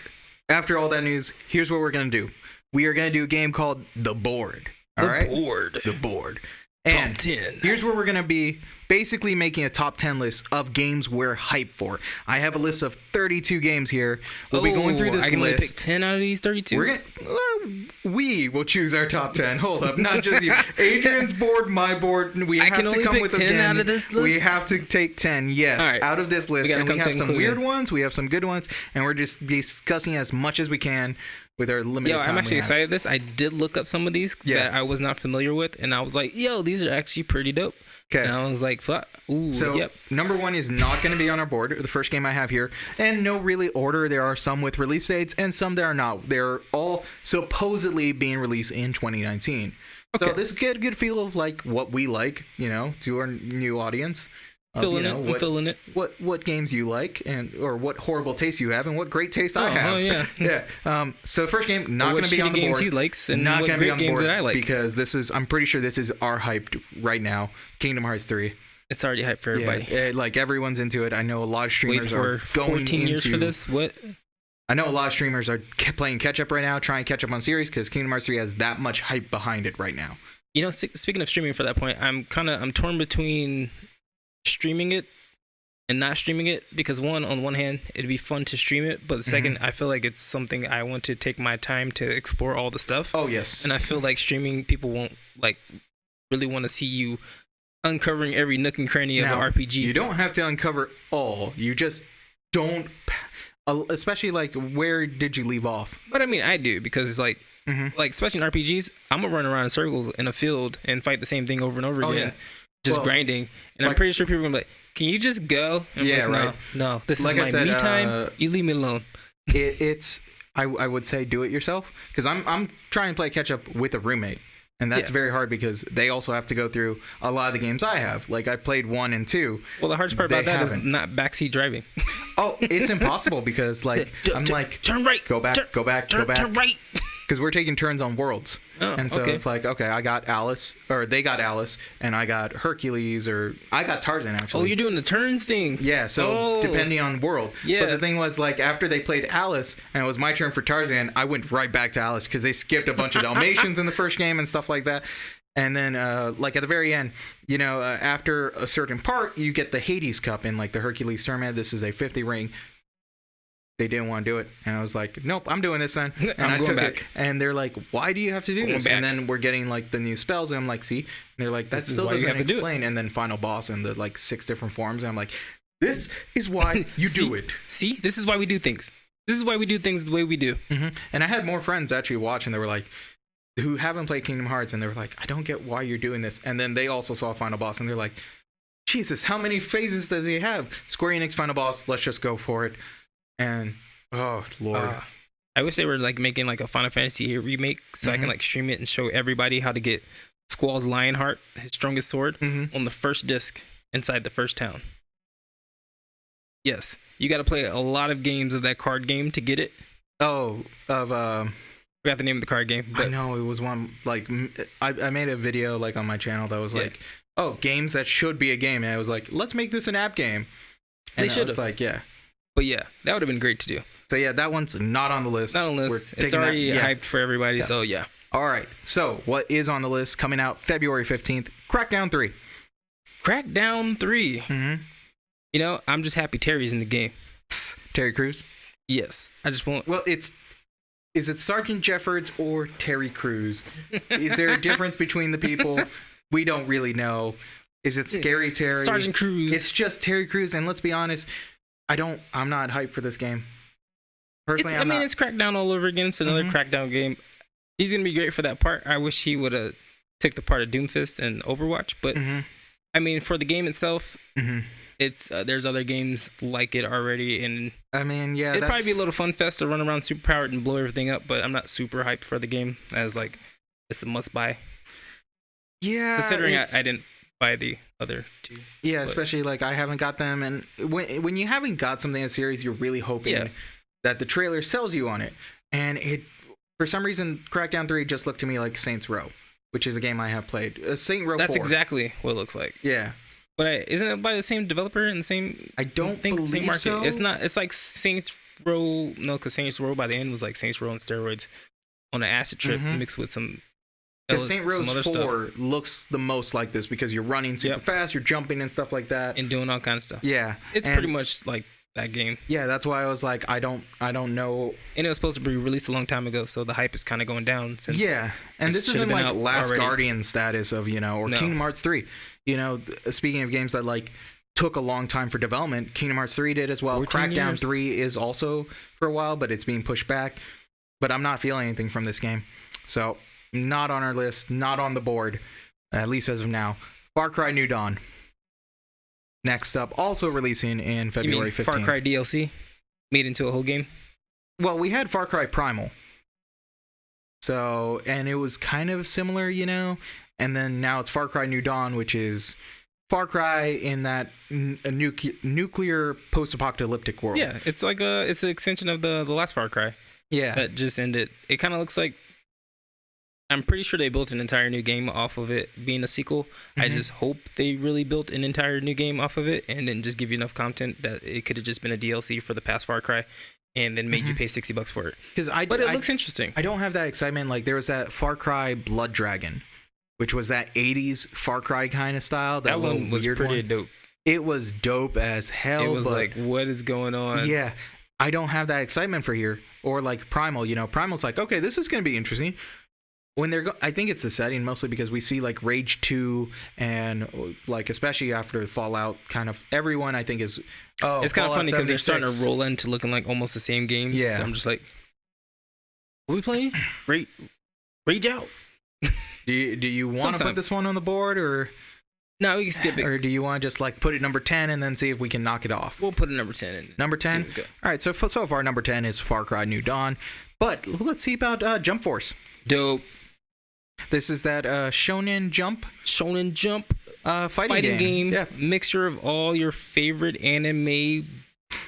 after all that news, here's what we're going to do. We are going to do a game called The Board. All right? The Board. And Top 10. Here's where we're going to be basically making a top 10 list of games we're hyped for. I have a list of 32 games here. We'll be going through this list. I can only pick 10 out of these 32? We will choose our top 10. Hold up, not just you. Adrian's board, my board. We have to come with a 10 out of this list? We have to take 10, yes, right. out of this list. And we have some weird ones, we have some good ones, and we're just discussing as much as we can with our limited time. I'm actually excited this. I did look up some of these that I was not familiar with, and I was like, these are actually pretty dope. Okay. And I was like, fuck. Ooh, so, number one is not going to be on our board, the first game I have here. And no really order. There are some with release dates and some that are not. They're all supposedly being released in 2019. Okay. So this get a good feel of like what we like, to our new audience. I'm feeling it. What games you like or what horrible taste you have and what great taste I have. Oh yeah. Yeah. So first game not going to be on the board. Games he likes and not what going to be on the games board that I like. Because I'm pretty sure this is our hype right now. Kingdom Hearts 3. It's already hype for everybody. Yeah, like everyone's into it. I know a lot of streamers are going 14 years for this. What? I know a lot of streamers are playing catch up right now, trying to catch up on series because Kingdom Hearts 3 has that much hype behind it right now. Speaking of streaming for that point, I'm torn between streaming it and not streaming it because on one hand it'd be fun to stream it, but the second I feel like it's something I want to take my time to explore all the stuff. Oh yes. And I feel like streaming people won't like really want to see you uncovering every nook and cranny of an RPG. You don't have to uncover all. You just don't, especially like where did you leave off? But I mean I do because it's like especially in RPGs, I'm gonna run around in circles in a field and fight the same thing over and over again. Just grinding. And I'm pretty sure people are gonna be like, can you just go? And I'm like, right. No, this is my me time. You leave me alone. I would say do it yourself because I'm trying to play catch up with a roommate, and that's very hard because they also have to go through a lot of the games I have. Like I played 1 and 2. Well, the hardest part about that is not backseat driving. Oh, it's impossible because like I'm like turn right, go back, turn right. Because we're taking turns on worlds. Oh, and so it's like, okay, I got Alice, or they got Alice, and I got Hercules, or I got Tarzan, actually. Oh, you're doing the turns thing. Yeah, so depending on world. Yeah. But the thing was, like, after they played Alice, and it was my turn for Tarzan, I went right back to Alice, because they skipped a bunch of Dalmatians in the first game and stuff like that. And then, like, at the very end, after a certain part, you get the Hades Cup in, like, the Hercules tournament. This is a 50 ring. They didn't want to do it, and I was like, "Nope, I'm doing this then." And I took it, and they're like, "Why do you have to do this?" And then we're getting like the new spells, and I'm like, "See?" And they're like, "That still doesn't explain." And then final boss and the like 6 different forms, and I'm like, "This is why you do it." See, this is why we do things. This is why we do things the way we do. And I had more friends actually watch, and they were like, who haven't played Kingdom Hearts, and they were like, "I don't get why you're doing this." And then they also saw final boss, and they're like, "Jesus, how many phases do they have?" Square Enix final boss. Let's just go for it. And oh Lord, I wish they were like making like a Final Fantasy remake so I can like stream it and show everybody how to get Squall's Lionheart, his strongest sword, on the first disc inside the first town. Yes, you got to play a lot of games of that card game to get it. Oh, of I forgot the name of the card game. But I know it was one like I made a video like on my channel that was like, oh, games that should be a game, and I was like, let's make this an app game. And they should have. Like, yeah. But yeah, that would have been great to do. So yeah, that one's not on the list. Not on the list. It's already hyped for everybody, so yeah. All right, so what is on the list coming out February 15th? Crackdown 3. Crackdown 3. I'm just happy Terry's in the game. Terry Crews? Yes. I just want... Well, is it Sergeant Jeffords or Terry Crews? Is there a difference between the people? We don't really know. Is it Scary Terry? Sergeant Crews. It's just Terry Crews, and let's be honest, I'm not hyped for this game. Personally, it's Crackdown all over again. It's another Crackdown game. He's gonna be great for that part. I wish he would have took the part of Doomfist and Overwatch, but I mean, for the game itself, it's there's other games like it already, and I mean, yeah, it'd probably be a little fun fest to run around superpowered and blow everything up. But I'm not super hyped for the game as like it's a must buy. Yeah, considering I didn't buy the other two. Yeah, especially like I haven't got them, and when you haven't got something in a series, you're really hoping that the trailer sells you on it, and it. For some reason, Crackdown 3 just looked to me like Saints Row, which is a game I have played. Saints Row 4. That's exactly what it looks like. Yeah. But isn't it by the same developer and the same... I don't think the same market? So. It's not. It's like Saints Row... No, because Saints Row by the end was like Saints Row on steroids on an acid trip mixed with some... Because Saints Row 4 looks the most like this because you're running super fast, you're jumping and stuff like that. And doing all kinds of stuff. Yeah. It's pretty much like that game. Yeah, that's why I was like, I don't know. And it was supposed to be released a long time ago, so the hype is kind of going down. Since and this isn't like Last Guardian status of, or Kingdom Hearts 3. Speaking of games that like took a long time for development, Kingdom Hearts 3 did as well. Crackdown 3 is also for a while, but it's being pushed back. But I'm not feeling anything from this game. So, not on our list, not on the board, at least as of now. Far Cry New Dawn. Next up, also releasing in February 15th. Far Cry DLC made into a whole game? Well, we had Far Cry Primal. So, and it was kind of similar, and then now it's Far Cry New Dawn, which is Far Cry in that a nuclear post-apocalyptic world. Yeah, it's like it's an extension of the last Far Cry. Yeah. That just ended. It kind of looks like, I'm pretty sure they built an entire new game off of it being a sequel. I just hope they really built an entire new game off of it and didn't just give you enough content that it could have just been a DLC for the past Far Cry and then made you pay $60 for it. But it looks interesting. I don't have that excitement. Like there was that Far Cry Blood Dragon, which was that 80s Far Cry kind of style. That one was pretty dope. It was dope as hell. It was like, what is going on? Yeah. I don't have that excitement for here. Or like Primal, Primal's like, okay, this is going to be interesting. When I think it's the setting mostly because we see like Rage 2 and like especially after Fallout, kind of everyone I think is it's kind of funny because they're starting to roll into looking like almost the same games. Yeah, so I'm just like, what are we playing? Rage Out. Do you want to put this one on the board or? No, we can skip it. Or do you want to just like put it number 10 and then see if we can knock it off? We'll put it number 10 in. Number 10? All right, so far number 10 is Far Cry New Dawn. But let's see about Jump Force. Dope. This is that Shonen Jump fighting game. Yeah. Mixture of all your favorite anime.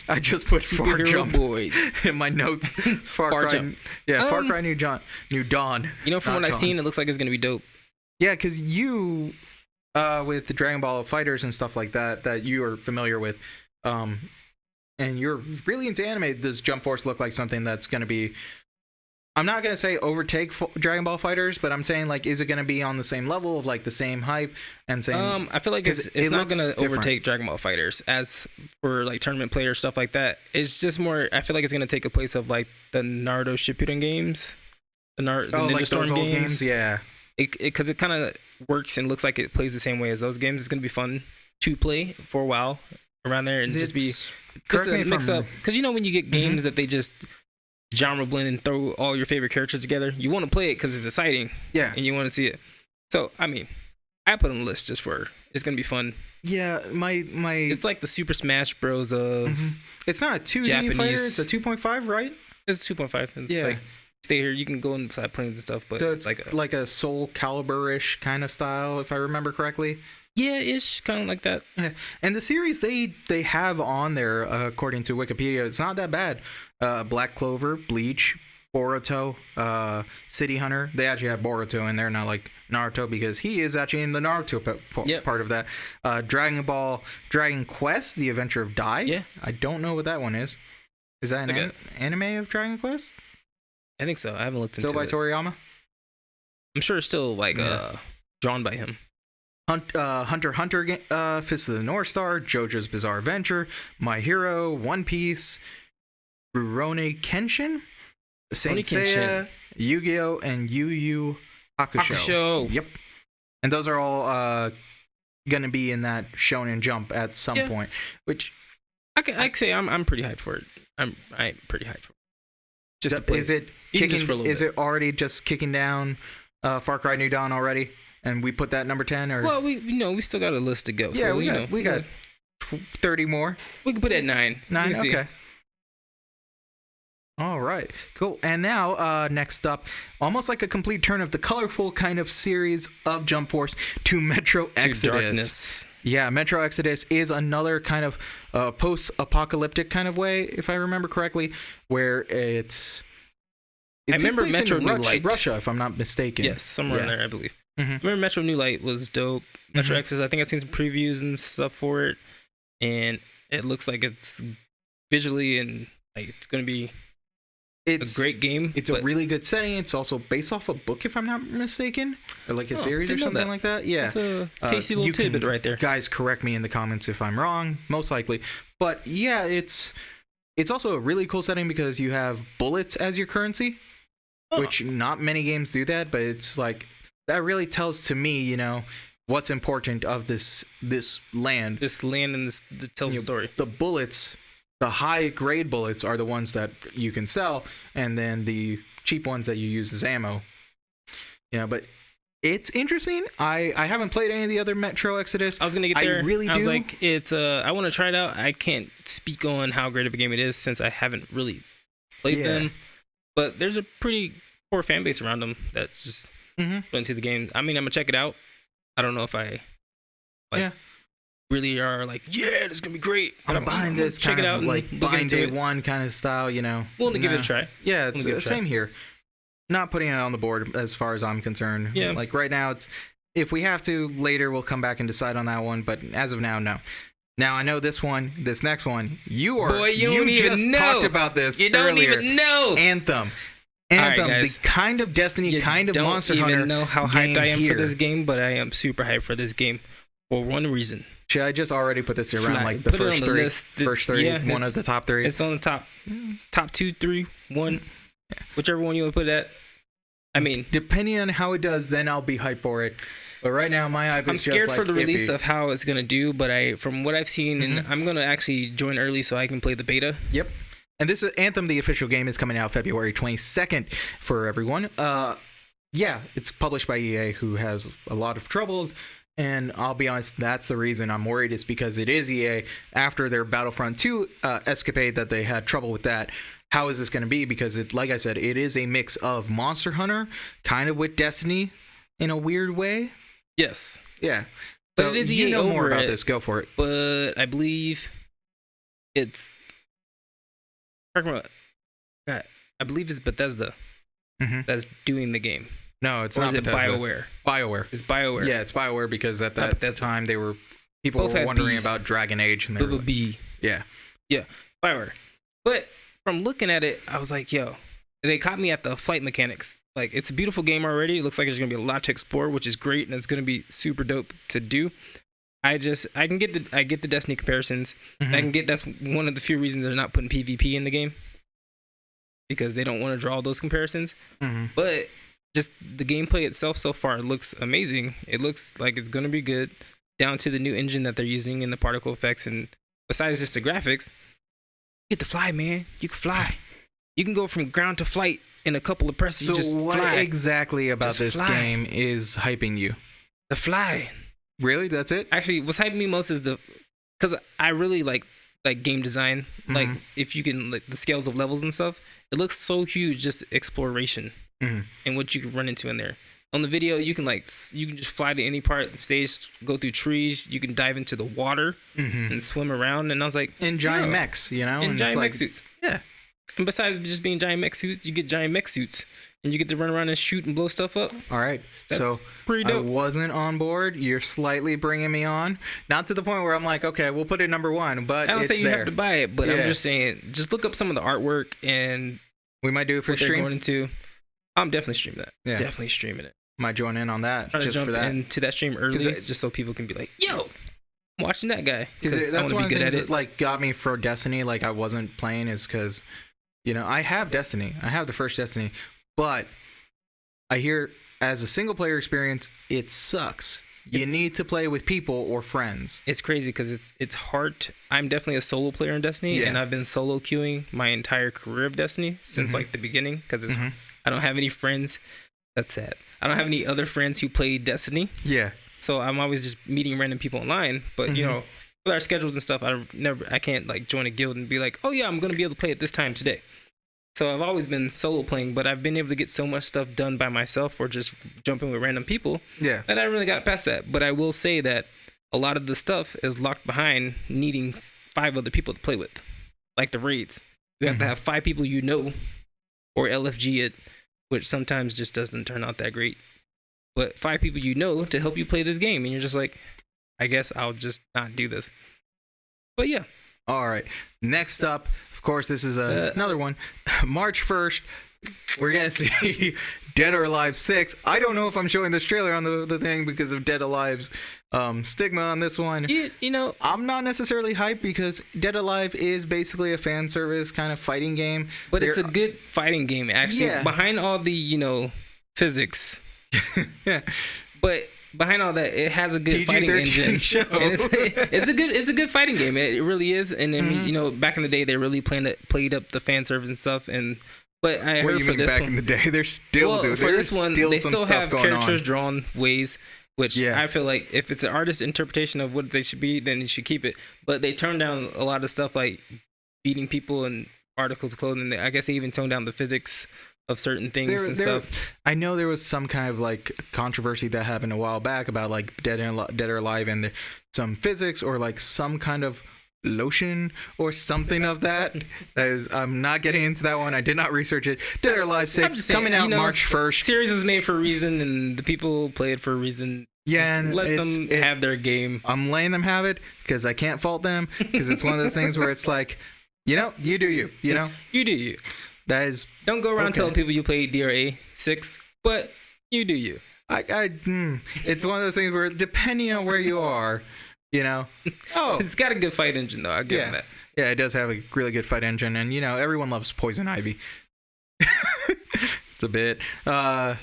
I just put Far Jump boys in my notes. Far Cry. Yeah, Far Cry New Dawn. From what I've seen, it looks like it's gonna be dope. Yeah, because you, with the Dragon Ball fighters and stuff like that you are familiar with, and you're really into anime. Does Jump Force look like something that's gonna be? I'm not going to say overtake Dragon Ball Fighters, but I'm saying, like, is it going to be on the same level of, like, the same hype and same... I feel like it's not going to overtake Dragon Ball Fighters. As for, like, tournament players, stuff like that, it's just more... I feel like it's going to take a place of, like, the Naruto Shippuden games, the Ninja like Storm games. Yeah. Because it kind of works and looks like it plays the same way as those games. It's going to be fun to play for a while around there and just be... Just a mix up. Because, when you get games that they just... genre blend and throw all your favorite characters together, you want to play it because it's exciting, and you want to see it. So I mean, I put on the list just for it's gonna be fun. Yeah, my it's like the Super Smash Bros of it's not a 2D fighter, it's a 2.5, right? It's 2.5. It's like stay here, you can go and fly planes and stuff, but so it's like a Soul Calibur-ish kind of style, if I remember correctly. Yeah, ish, kind of like that. Yeah. And the series they have on there, according to Wikipedia, it's not that bad. Black Clover, Bleach, Boruto, City Hunter. They actually have Boruto in there, not like Naruto, because he is actually in the Naruto part of that. Dragon Ball, Dragon Quest, The Adventure of Dai. Yeah. I don't know what that one is. Is that an anime of Dragon Quest? I think so. I haven't looked into it. Still by Toriyama? I'm sure it's still like drawn by him. Hunter x Hunter, Fist of the North Star, JoJo's Bizarre Adventure, My Hero, One Piece, Rurouni Kenshin, Saint Seiya, Yu-Gi-Oh, and Yu Yu Hakusho. Yep. And those are all going to be in that Shonen Jump at some point, which I can say I'm pretty hyped for it. I'm pretty hyped for it. just to play. Is it Even just kicking? for a little Is bit. it already just kicking down Far Cry New Dawn already? And we put that number 10, or Well, we still got a list to go. yeah, So, we got 30 more. We can put it at 9. 9. You can see. Okay. All right, cool. And now, next up, almost like a complete turn of the colorful kind of series of Jump Force to Metro Exodus. Darkness. Yeah, Metro Exodus is another kind of post-apocalyptic kind of way, if I remember correctly, where it's I remember takes place Metro in New Light. Russia, if I'm not mistaken. Yes, somewhere in there, I believe. Mm-hmm. I remember Metro New Light was dope. Metro Exodus, I think I've seen some previews and stuff for it, and it looks like it's visually and like it's going to be a great game. It's a really good setting. It's also based off a book, if I'm not mistaken, or like a series or something like that. Yeah, it's a tasty little tidbit right there. Guys, correct me in the comments if I'm wrong. Most likely, but yeah, it's also a really cool setting because you have bullets as your currency, which not many games do that. But it's like that really tells to me, what's important of this land. This land and that tells the story. The bullets. The high grade bullets are the ones that you can sell, and then the cheap ones that you use as ammo. But it's interesting. I haven't played any of the other Metro Exodus. I was gonna get there. I really do. I was like, it's I want to try it out. I can't speak on how great of a game it is since I haven't really played them. But there's a pretty core fan base around them that's just into the game. I mean, I'm gonna check it out. I don't know if I really are like, this is gonna be great. I'm buying this check kind it of out like buying day one kind of style, Willing to give it a try. Yeah, it's the same here. Not putting it on the board as far as I'm concerned. Yeah. Like right now, if we have to later, we'll come back and decide on that one. But as of now, no. Now I know this next one. You don't even know. Talked about this. You don't earlier. even know. Anthem, right, guys. the kind of Destiny, kind of Monster Hunter. I don't even know how hyped I am here. for this game, but I am super hyped for this game for one reason. Should I just already put this around like the Put first it on three? the list. First three, one of the top three. It's on the top 2, 3, 1, whichever one you want to put it at. I mean, depending on how it does, then I'll be hyped for it. But right now, my hype is I'm scared just for the like release iffy. of how it's gonna do. But from what I've seen, and I'm gonna actually join early so I can play the beta. Yep. And this Anthem, the official game, is coming out February 22nd for everyone. Yeah, it's published by EA, who has a lot of troubles. And I'll be honest, that's the reason I'm worried, is because it is EA. After their Battlefront 2 escapade that they had trouble with that, how is this going to be? Because, like I said, it is a mix of Monster Hunter, kind of with Destiny in a weird way. Yes. Yeah. But So it is you EA know more over about it. this. Go for it. But I believe it's... I believe it's Bethesda that's doing the game. No, it's Or not is it Bethesda. BioWare? BioWare. It's BioWare. Yeah, it's BioWare because at Not that Bethesda. time people Both were had wondering Bs. about Dragon Age, and they were like, B. yeah. BioWare. But from looking at it, I was like, they caught me at the flight mechanics. Like, it's a beautiful game already. It looks like there's going to be a lot to explore, which is great, and it's going to be super dope to do. I get the Destiny comparisons. That's one of the few reasons they're not putting PvP in the game, because they don't want to draw those comparisons. But just the gameplay itself so far looks amazing. It looks like it's going to be good, down to the new engine that they're using and the particle effects. And besides just the graphics, you get to fly, man. You can fly. You can go from ground to flight in a couple of presses. So You just what fly. exactly about Just this fly. game is hyping you? The fly. Really? That's it? Actually, what's hyping me most is because I really like game design. Like, if you can, like, the scales of levels and stuff, it looks so huge, just exploration and what you can run into in there. On the video, you can just fly to any part of the stage, go through trees, you can dive into the water and swim around. And I was like, In giant mechs, in and giant it's mech suits. Yeah. And besides just being giant mech suits, you get giant mech suits, and you get to run around and shoot and blow stuff up. All right. That's so pretty I dope. wasn't on board. You're slightly bringing me on. Not to the point where I'm like, okay, we'll put it number one, but I don't it's say you there. have to buy it, but I'm just saying, just look up some of the artwork and We might do it for what they're stream. going into. I'm definitely streaming that. Yeah. Definitely streaming it. Might join in on that Trying to just jump for that. into that stream early, 'Cause just so people can be like, "Yo, I'm watching that guy," because I That's want one to of be the good things at it. that like got me for Destiny. Like I wasn't playing is because, I have Destiny. I have the first Destiny, but I hear as a single player experience, it sucks. You need to play with people or friends. It's crazy because it's hard. I'm definitely a solo player in Destiny, and I've been solo queuing my entire career of Destiny since like the beginning because it's I don't have any friends. That's sad. I don't have any other friends who play Destiny. Yeah. So I'm always just meeting random people online. But you know, with our schedules and stuff, I can't like join a guild and be like, oh yeah, I'm gonna be able to play at this time today. So I've always been solo playing, but I've been able to get so much stuff done by myself or just jumping with random people. Yeah. That I really got past that. But I will say that a lot of the stuff is locked behind needing 5 other people to play with, like the raids. You have to have 5 people you know, or LFG it, which sometimes just doesn't turn out that great. But 5 people you know to help you play this game, and you're just like, I guess I'll just not do this. But yeah. All right. Next up, of course, this is another one. March 1st, we're going to see Dead or Alive 6. I don't know if I'm showing this trailer on the thing because of Dead or Alive's stigma on this one. You know, I'm not necessarily hyped because Dead or Alive is basically a fan service kind of fighting game. But it's a good fighting game, actually. Yeah. Behind all the, you know, physics. Yeah. But behind all that, it has a good fighting engine. Show. And it's a good fighting game. It really is. And I mean, you know, back in the day, they really played up the fan service and stuff. But I heard for this back one, in the day, they're still doing. For this one, they still have characters on. Drawn ways, which I feel like if it's an artist's interpretation of what they should be, then you should keep it. But they turned down a lot of stuff like beating people and articles of clothing. I guess they even toned down the physics of certain things and stuff. I know there was some kind of like controversy that happened a while back about like Dead or Alive and some physics or like some kind of lotion or something of that. I'm not getting into that one. I did not research it. Dead or Alive 6 coming out March 1st. Series was made for a reason, and the people play it for a reason. Yeah, just and let them have their game. I'm letting them have it because I can't fault them because it's one of those things where it's like, you know, you do you. You know, you do you. That is. Don't go around telling people you play DRA 6, but you do you. It's one of those things where depending on where you are, you know. Oh, it's got a good fight engine though. I'll give them that. Yeah, it does have a really good fight engine, and you know everyone loves Poison Ivy. It's a bit. All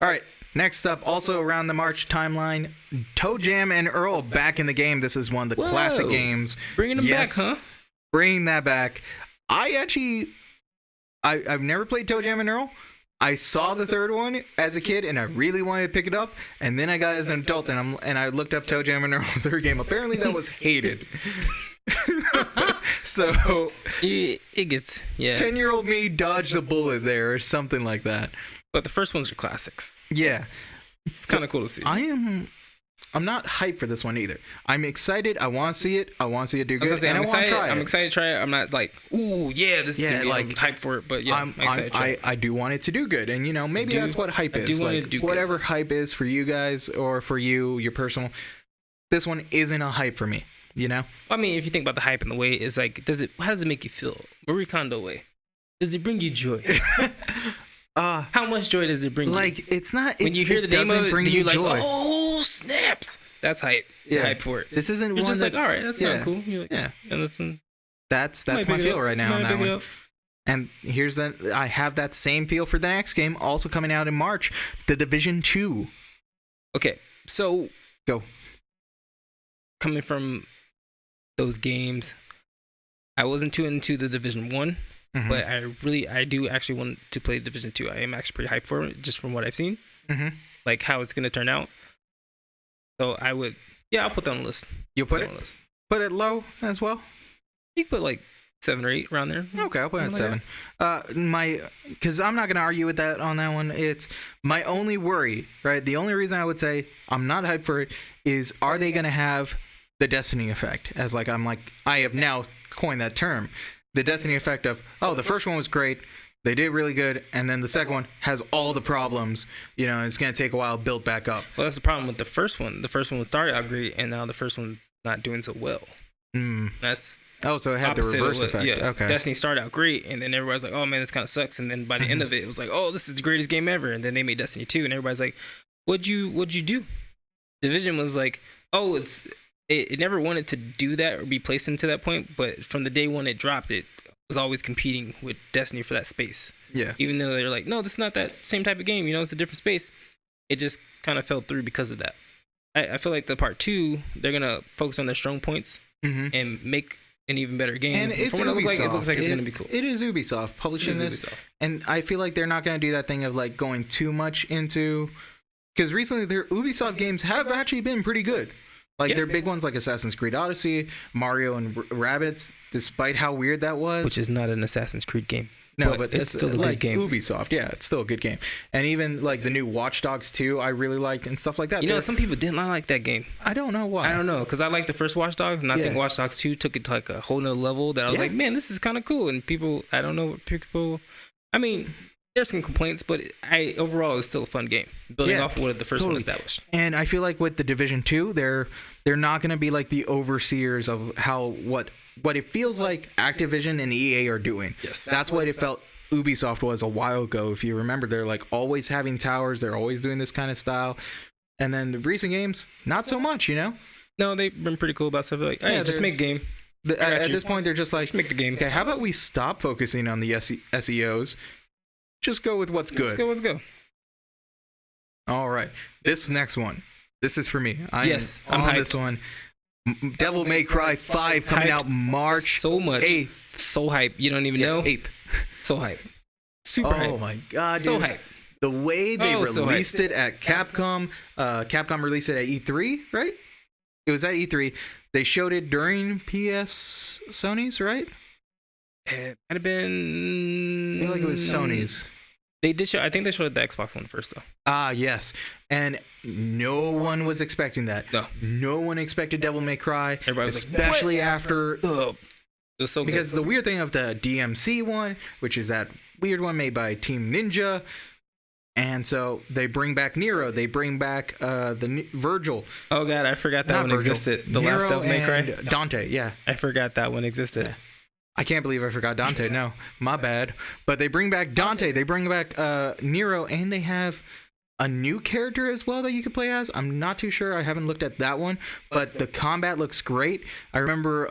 right. Next up, also around the March timeline, Toe Jam and Earl back in the game. This is one of the classic games. Bringing them back, huh? Bringing that back. I've never played Toe Jam and Earl. I saw the third one as a kid, and I really wanted to pick it up. And then I got it as an adult, and I looked up Toe Jam and Earl, the third game. Apparently, that was hated. So it gets 10-year-old me dodged a bullet there, or something like that. But the first ones are classics. Yeah, it's kind of cool to see. I'm not hyped for this one either. I'm excited. I want to see it. I want to see it do good. I'm excited to try it. I'm not like, ooh, yeah, this is gonna be like hyped for it. But yeah, I'm excited to try it. I do want it to do good, and you know, maybe that's what hype is. Like, whatever hype is for you guys or for you, your personal. This one isn't a hype for me. You know. I mean, if you think about the hype and the way, it's like, how does it make you feel? Marie Kondo way. Does it bring you joy? How much joy does it bring you? Like, it's not. When you hear the name of it, do you like, oh, snaps? That's hype. Yeah. Hype for it. This isn't You're one just that's like, all right, that's kind of cool. You're like, that's my feel right now on that one. And here's that. I have that same feel for the next game, also coming out in March, The Division 2. Okay, so go. Coming from those games, I wasn't too into the Division 1. Mm-hmm. But I do actually want to play Division 2. I am actually pretty hyped for it, just from what I've seen. Mm-hmm. Like, how it's going to turn out. So I would, I'll put that on the list. You'll put it on the list? Put it low as well? You can put like 7 or 8 around there. Okay, I'll put it at 7. Because I'm not going to argue with that on that one. It's my only worry, right? The only reason I would say I'm not hyped for it is, are they going to have the Destiny effect? As like, I have now coined that term. The Destiny effect of, the first one was great, they did really good, and then the second one has all the problems. You know, it's going to take a while to build back up. Well, that's the problem with the first one. The first one started out great, and now the first one's not doing so well. That's so it had the reverse effect. Yeah, okay. Destiny started out great, and then everybody's like, oh man, this kind of sucks. And then by the end of it, it was like, oh, this is the greatest game ever. And then they made Destiny 2, and everybody's like, what'd you do? Division was like, it never wanted to do that or be placed into that point, but from the day one it dropped, it was always competing with Destiny for that space. Yeah. Even though they're like, no, this is not that same type of game, you know, it's a different space. It just kind of fell through because of that. I feel like the part 2, they're gonna focus on their strong points and make an even better game. And it's From what Ubisoft. it looks like it's gonna be cool. It is Ubisoft publishing this, and I feel like they're not gonna do that thing of like going too much into, because recently their Ubisoft games have actually been pretty good. Like their big ones like Assassin's Creed Odyssey, Mario and Rabbids, despite how weird that was. Which is not an Assassin's Creed game. No, but it's still a like good game. Ubisoft, yeah, it's still a good game. And even like the new Watch Dogs 2, I really liked and stuff like that. You know, some people didn't like that game. I don't know why. I don't know, because I liked the first Watch Dogs, and I think Watch Dogs 2 took it to like a whole nother level that I was like, man, this is kind of cool. And people, I don't know what people, I mean, there's some complaints, but overall it was still a fun game, building off of what the first one established. And I feel like with the Division 2, they're not going to be like the overseers of what it feels like Activision and EA are doing. Yes. That's what it felt Ubisoft was a while ago. If you remember, they're like always having towers. They're always doing this kind of style. And then the recent games, not so much, you know? No, they've been pretty cool about stuff like, hey, just make a game. At this point, they're just like, make the game. Okay, how about we stop focusing on the SEOs? Just go with what's good. Let's go. All right. This next one. This is for me. I'm hyped. This one. Devil May Cry 5 coming out March so much. 8th. So hype. You don't even know. 8th. So hype. Super hype. Oh my god, so dude. hype. The way they released so it at Capcom, Capcom released it at E3, right? It was at E3. They showed it during Sony's, right? It might have been. I feel like it was Sony's. They did show. I think they showed the Xbox one first, though. Yes. And no one was expecting that. No one expected Devil May Cry, Everybody was especially after. It was so because good. the weird thing of the DMC one, which is that weird one made by Team Ninja, and so they bring back Nero. They bring back Virgil. Oh god, I forgot that Not one Virgil. existed. The Nero last Devil May Cry. and Dante, yeah. I forgot that one existed. Yeah. I can't believe I forgot Dante. No, my bad. But they bring back Dante. They bring back Nero, and they have a new character as well that you can play as. I'm not too sure. I haven't looked at that one, but the combat looks great. I remember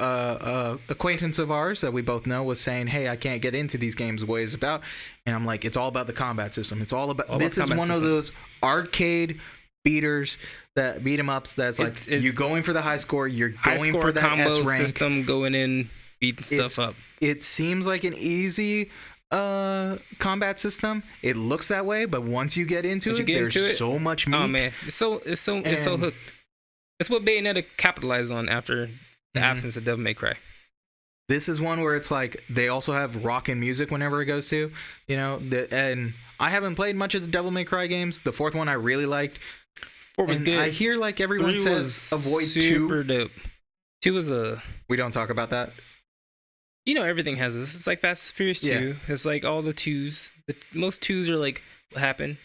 acquaintance of ours that we both know was saying, "Hey, I can't get into these games. What it's about?" And I'm like, "It's all about the combat system. It's all about this is one of those arcade beaters that beat 'em ups. That's like you're going for the high score. You're going for that combo S rank system, going in, beating stuff up. It seems like an easy combat system. It looks that way, but once you get into it, there's so much meat. Oh man, it's so hooked. It's what Bayonetta capitalized on after the absence of Devil May Cry. This is one where it's like they also have rockin' music whenever it goes to, you know. And I haven't played much of the Devil May Cry games. The fourth one I really liked. 4 was good. I hear like everyone says avoid 2. Super dope. 2 was a. We don't talk about that. You know, everything has this. It's like Fast and Furious 2. Yeah. It's like all the 2s. Most 2s are like, what happened?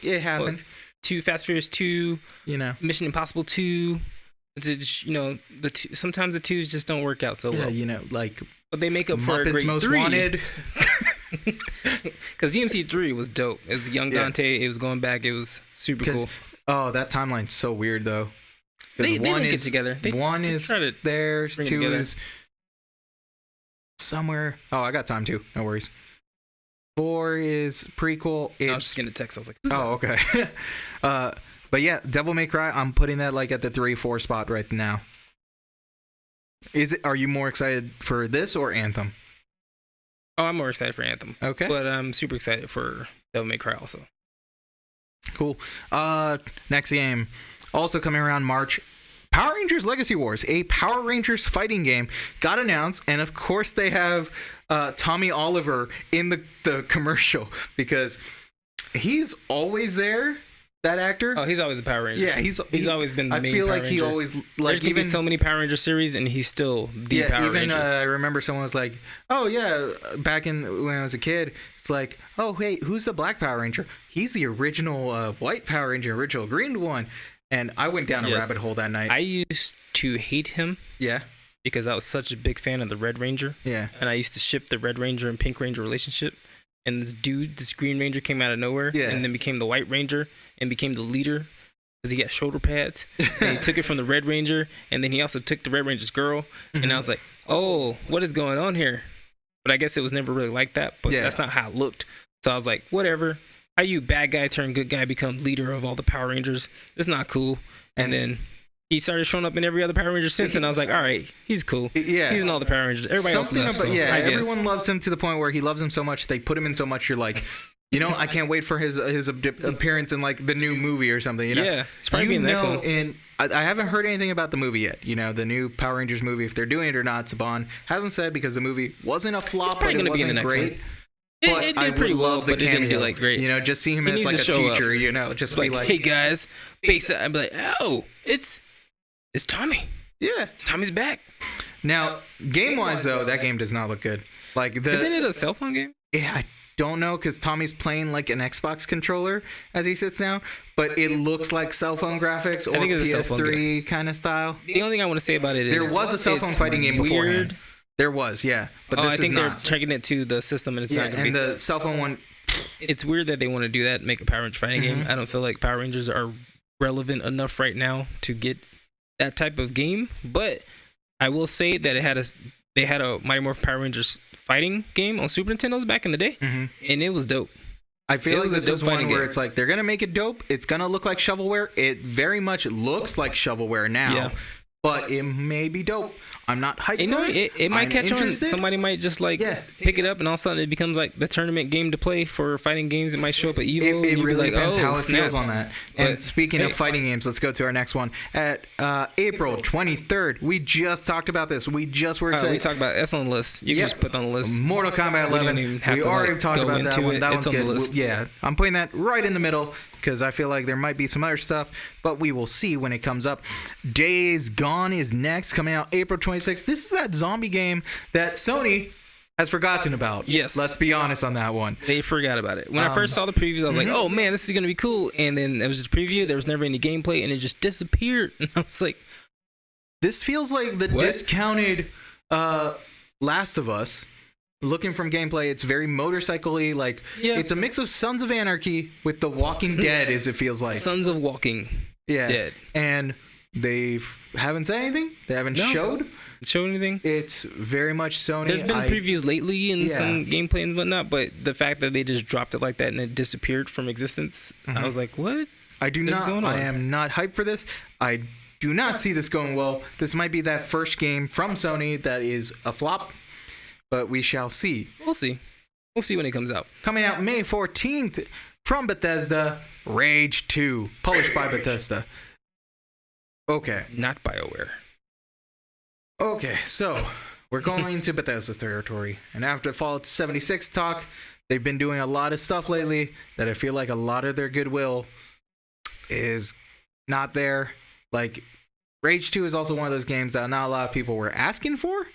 It happened. Well, 2, Fast and Furious 2. You know. Mission Impossible 2. It's, you know, sometimes the 2s just don't work out so well. Yeah, you know, like. But they make up Muppets for a great Most 3. Wanted. Because DMC 3 was dope. It was young Dante. It was going back. It was super cool. Oh, that timeline's so weird, though. They don't get together. One is theirs, 2 is somewhere. Oh, I got time too. No worries. 4 is prequel. I was just getting a text. I was like, who's that? Okay. But yeah, Devil May Cry, I'm putting that like at the 3-4 spot right now. Are you more excited for this or Anthem? Oh, I'm more excited for Anthem. Okay. But I'm super excited for Devil May Cry also. Cool. Next game, also coming around March, Power Rangers Legacy Wars, a Power Rangers fighting game, got announced, and of course they have Tommy Oliver in the commercial because he's always there. That actor. Oh, he's always a Power Ranger. Yeah, he's always been the main Power Ranger. I feel like Ranger. he always like There's even so many Power Ranger series, and he's still the Power Ranger. I remember someone was like, "Oh yeah," back when I was a kid, it's like, "Oh hey, who's the Black Power Ranger? He's the original White Power Ranger, original green one." And I went down a rabbit hole that night. I used to hate him. Yeah. Because I was such a big fan of the Red Ranger. Yeah. And I used to ship the Red Ranger and Pink Ranger relationship. And this Green Ranger came out of nowhere. Yeah. And then became the White Ranger and became the leader because he got shoulder pads. And he took it from the Red Ranger. And then he also took the Red Ranger's girl. Mm-hmm. And I was like, oh, what is going on here? But I guess it was never really like that. But that's not how it looked. So I was like, whatever. how you bad guy turn good guy become leader of all the Power Rangers. It's not cool. And then he started showing up in every other Power Ranger since, and I was like, all right, he's cool. Yeah, he's in all the Power Rangers. Everybody else left, so I guess. Everyone loves him to the point where he loves him so much they put him in so much. You're like, you know, I can't wait for his appearance in like the new movie or something. You know, yeah, it's probably the next one. And I haven't heard anything about the movie yet. You know, the new Power Rangers movie, if they're doing it or not. Saban hasn't said because the movie wasn't a flop, but it wasn't great. But it did pretty well, but it didn't do like great. You know, just see him as like a teacher. You know, just be like, hey guys, I'd be like, oh, it's Tommy. Yeah, Tommy's back. Now, game wise though, that game does not look good. Like, isn't it a cell phone game? Yeah, I don't know because Tommy's playing like an Xbox controller as he sits down, but it looks like cell phone graphics or PS3 kind of style. The only thing I want to say about it is there was a cell phone fighting game beforehand. There was, yeah, but this I think is they're not. checking it to the system, and it's not. And the cell phone one. It's weird that they want to do that, make a Power Ranger fighting game. I don't feel like Power Rangers are relevant enough right now to get that type of game. But I will say that they had a Mighty Morphin Power Rangers fighting game on Super Nintendo's back in the day, and it was dope. I feel like this is one where it's like they're gonna make it dope. It's gonna look like shovelware. It very much looks like shovelware now. But it may be dope. I'm not hyped for it. It might catch on. Somebody might just pick it up, and all of a sudden it becomes like the tournament game to play for fighting games. It might show up at EVO. It really depends how it feels on that. And speaking of fighting games, let's go to our next one. At April 23rd, we just talked about this. We just were excited. We talked about it. That's on the list. You can just put it on the list. Mortal Kombat 11. We already talked about that one. That one's good. On the list. Yeah, I'm putting that right in the middle because I feel like there might be some other stuff, but we will see when it comes up. Days Gone is next, coming out April 26th. This is that zombie game that Sony has forgotten about. Yes. Let's be honest on that one. They forgot about it. When I first saw the previews, I was like, oh man, this is going to be cool. And then it was just a preview. There was never any gameplay, and it just disappeared. And I was like, this feels like the discounted Last of Us. Looking from gameplay, it's very motorcycle-y. Like, it's a mix of Sons of Anarchy with The Walking Dead, as it feels like. Sons of Walking Dead. And they haven't said anything. They haven't showed anything. It's very much Sony. There's been previews lately and some gameplay and whatnot, but the fact that they just dropped it like that and it disappeared from existence, I was like, what? I am not hyped for this. I do not see this going well. This might be that first game from Sony that is a flop. But we shall see. We'll see. We'll see when it comes out. Coming out May 14th from Bethesda, Rage 2, published by Bethesda. Okay. Not BioWare. Okay, so we're going into Bethesda territory. And after Fallout 76 talk, they've been doing a lot of stuff lately that I feel like a lot of their goodwill is not there. Like, Rage 2 is also one of those games that not a lot of people were asking for.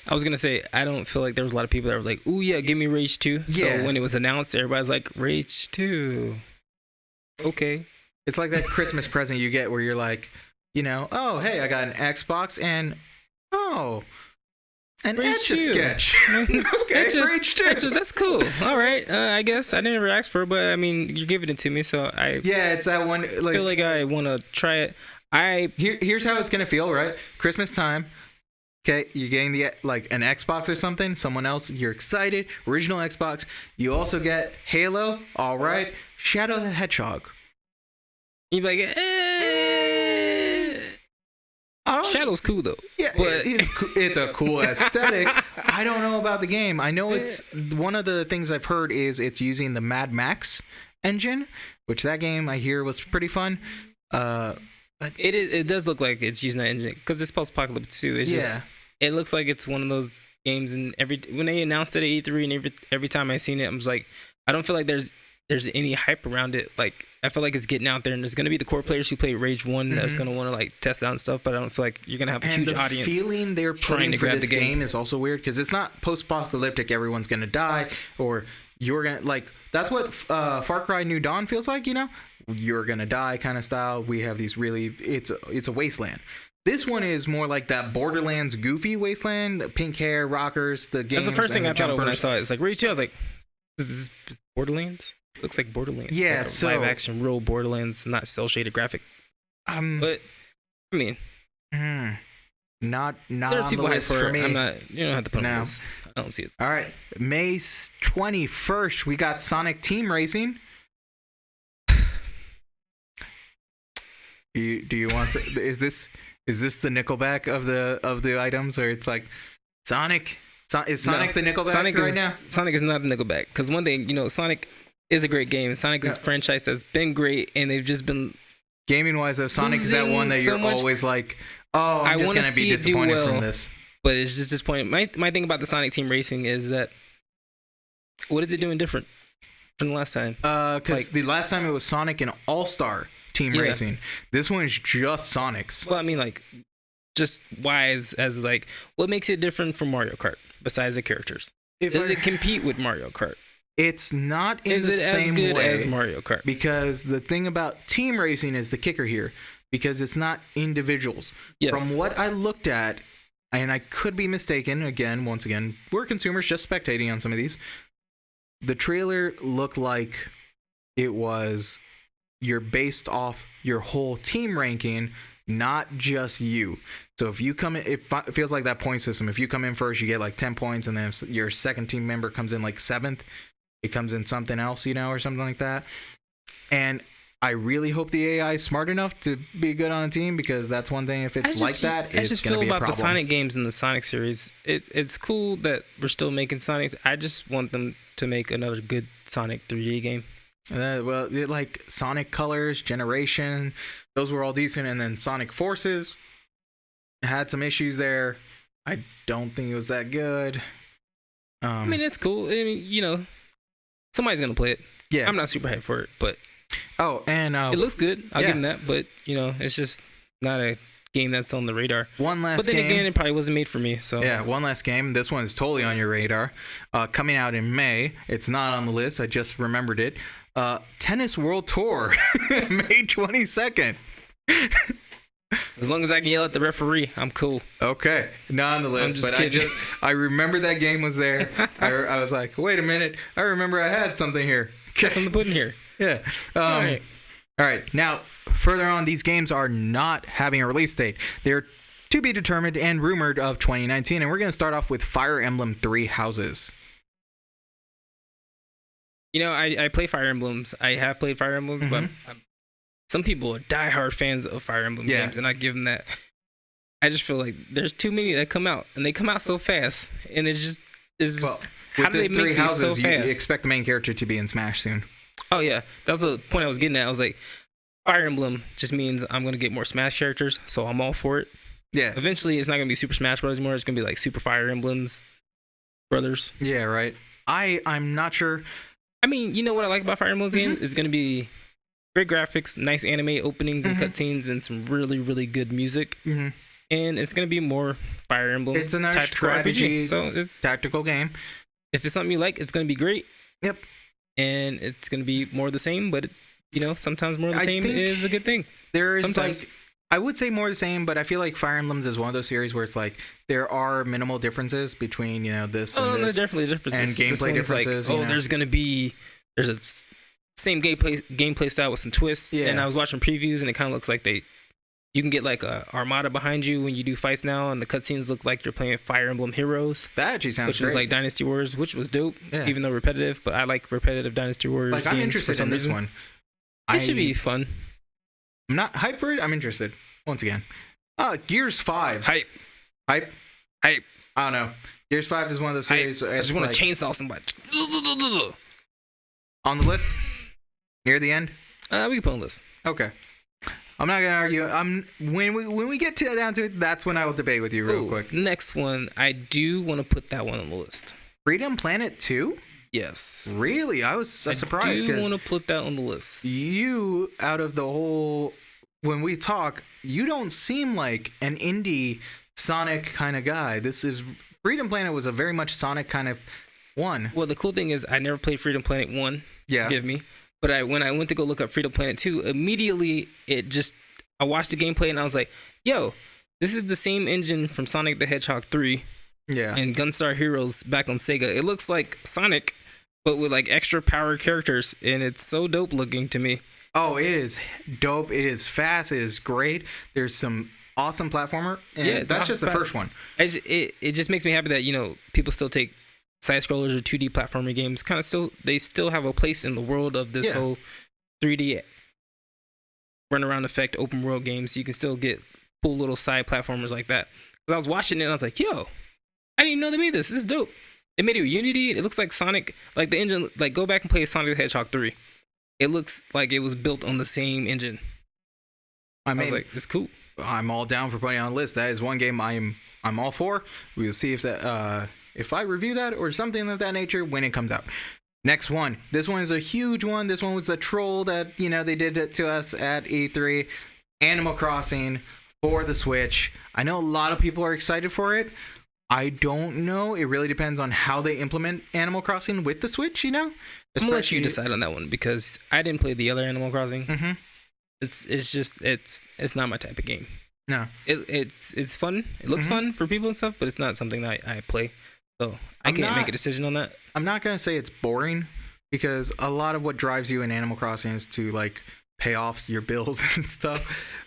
I was going to say, I don't feel like there was a lot of people that were like, ooh, yeah, give me Rage 2. So when it was announced, everybody's like, Rage 2. Okay. It's like that Christmas present you get where you're like, you know, oh, hey, I got an Xbox and, an Etch-a-Sketch. Okay, Rage 2. That's cool. All right. I guess I never asked for it, but I mean, you're giving it to me, so I it's that one. Like, feel like I want to try it. Here's how it's going to feel, right? Christmas time. Okay, you're getting an Xbox or something. Someone else, you're excited. Original Xbox. You also get Halo. All right. Shadow the Hedgehog. You'd be like, Shadow's cool though. Yeah, but it's a cool aesthetic. I don't know about the game. I know it's one of the things I've heard is it's using the Mad Max engine, which that game I hear was pretty fun. But it does look like it's using that engine because it's post-apocalyptic too. It's just it looks like it's one of those games, and when they announced it at E3 and every time I seen it, I'm just like, I don't feel like there's any hype around it. Like, I feel like it's getting out there, and there's gonna be the core players who play Rage 1 that's gonna want to like test out and stuff, but I don't feel like you're gonna have a huge audience. The feeling they're putting for this game is also weird because it's not post-apocalyptic. Everyone's gonna die, or you're gonna like. That's what Far Cry New Dawn feels like. You know, you're gonna die kind of style. We have these really. It's a wasteland. This one is more like that Borderlands goofy wasteland. Pink hair, rockers, the games. That's the first thing I thought of when I saw it. It's like Rage 2. I was like, is this Borderlands? Looks like Borderlands. Yeah, like so live action, real Borderlands, not cel shaded graphic. But I mean, not there are people hyped for me. I'm not. You don't have to put it on the list. I don't see it. All right, May 21st, we got Sonic Team Racing. Do you want to? Is this the Nickelback of the items, or it's like Sonic? Is Sonic the Nickelback right now? Sonic is not a Nickelback, because one thing, Sonic is a great game. Sonic is a franchise that's been great, and they've just been gaming wise though. Sonic is that one that you're always like, oh, I'm just gonna be disappointed from this. But it's just disappointing. My thing about the Sonic Team Racing is that what is it doing different from the last time? Because the last time it was Sonic and All-Star Team Racing. This one is just Sonic's. Well, I mean, like, just wise as like, what makes it different from Mario Kart besides the characters? Does it compete with Mario Kart? It's not in the same way. Is it as good as Mario Kart? Because the thing about team racing is the kicker here, because it's not individuals. Yes. From what I looked at, and I could be mistaken, once again, we're consumers just spectating on some of these. The trailer looked like it was you're based off your whole team ranking, not just you. So if you come in, it feels like that point system. If you come in first, you get like 10 points, and then if your second team member comes in like 7th, it comes in something else, or something like that. And I really hope the AI is smart enough to be good on a team, because that's one thing. If it's it's going to be a problem. I just feel about the Sonic games in the Sonic series. It's cool that we're still making Sonic. I just want them to make another good Sonic 3D game. Well, like Sonic Colors, Generation, those were all decent. And then Sonic Forces had some issues there. I don't think it was that good. I mean, it's cool. I mean, somebody's going to play it. Yeah. I'm not super hyped for it, but... Oh, and it looks good. I'll give them that, but it's just not a game that's on the radar. One last game. But then again, it probably wasn't made for me. So yeah, one last game. This one is totally on your radar. Coming out in May. It's not on the list. I just remembered it. Tennis World Tour, May 22nd. As long as I can yell at the referee, I'm cool. Okay, not on the list, but kidding. I remember that game was there. I was like, wait a minute, I remember I had something here. Got something to put in here. Yeah. All right. Now, further on, these games are not having a release date. They're to be determined and rumored of 2019, and we're going to start off with Fire Emblem Three Houses. I play Fire Emblems. I have played Fire Emblems, but some people are diehard fans of Fire Emblem games, and I give them that. I just feel like there's too many that come out, and they come out so fast, and it's just how do they make these so fast? You expect the main character to be in Smash soon. Oh yeah, that's the point I was getting at. I was like, Fire Emblem just means I'm gonna get more Smash characters, so I'm all for it. Yeah. Eventually, it's not gonna be Super Smash Bros. Anymore. It's gonna be like Super Fire Emblems Brothers. Yeah, right. I'm not sure. I mean, what I like about Fire Emblem's game is gonna be great graphics, nice anime openings and cutscenes, and some really, really good music. And it's gonna be more Fire Emblem. It's a nice strategy, RPG, so it's tactical game. If it's something you like, it's gonna be great. Yep. And it's going to be more of the same, but sometimes more of the same is a good thing. There is sometimes. I would say more of the same, but I feel like Fire Emblems is one of those series where it's like there are minimal differences between this and this. There's definitely differences. And gameplay differences. Like, there's a same gameplay style with some twists. Yeah. And I was watching previews, and it kind of looks like you can get like a armada behind you when you do fights now, and the cutscenes look like you're playing Fire Emblem Heroes. That actually sounds Which was like Dynasty Wars, which was dope, even though repetitive. But I like repetitive Dynasty Warriors. Like, I'm interested in this one. It should be fun. I'm not hyped for it. I'm interested. Once again, Gears 5. Hype. I don't know. Gears 5 is one of those series. I just want to chainsaw somebody. On the list, near the end. We can put on the list. Okay. I'm not gonna argue. When we get down to it, that's when I will debate with you real quick. Next one, I do want to put that one on the list. Freedom Planet 2? Yes. Really? I was surprised. I do want to put that on the list. You, out of the whole, when we talk, you don't seem like an indie Sonic kind of guy. Freedom Planet was a very much Sonic kind of one. Well, the cool thing is I never played Freedom Planet 1. Yeah. Forgive me. But when I went to go look up Freedom Planet 2, immediately I watched the gameplay and I was like, yo, this is the same engine from Sonic the Hedgehog 3 and Gunstar Heroes back on Sega. It looks like Sonic, but with like extra power characters, and it's so dope looking to me. Oh, it is dope. It is fast. It is great. There's some awesome platformer. And that's just the first one. It just makes me happy that, people still take side scrollers or 2D platformer games they still have a place in the world of this whole 3D run around effect open world games. You can still get cool little side platformers like that. Because I was watching it and I was like, yo, I didn't even know they made this. This is dope. They made it with Unity. It looks like Sonic, like the engine, like go back and play Sonic the Hedgehog 3. It looks like it was built on the same engine. I was like, it's cool. I'm all down for putting on a list. That is one game I'm all for. We'll see if that if I review that or something of that nature when it comes out. Next one. This one is a huge one. This one was the troll that, you know, they did it to us at E3. Animal Crossing for the Switch. I know a lot of people are excited for it. I don't know. It really depends on how they implement Animal Crossing with the Switch, you know? I'm gonna let you decide on that one because I didn't play the other Animal Crossing. Mm-hmm. It's not my type of game. No. It's fun. It looks fun for people and stuff, but it's not something that I play. So I can't make a decision on that. I'm not gonna say it's boring because a lot of what drives you in Animal Crossing is to like pay off your bills and stuff,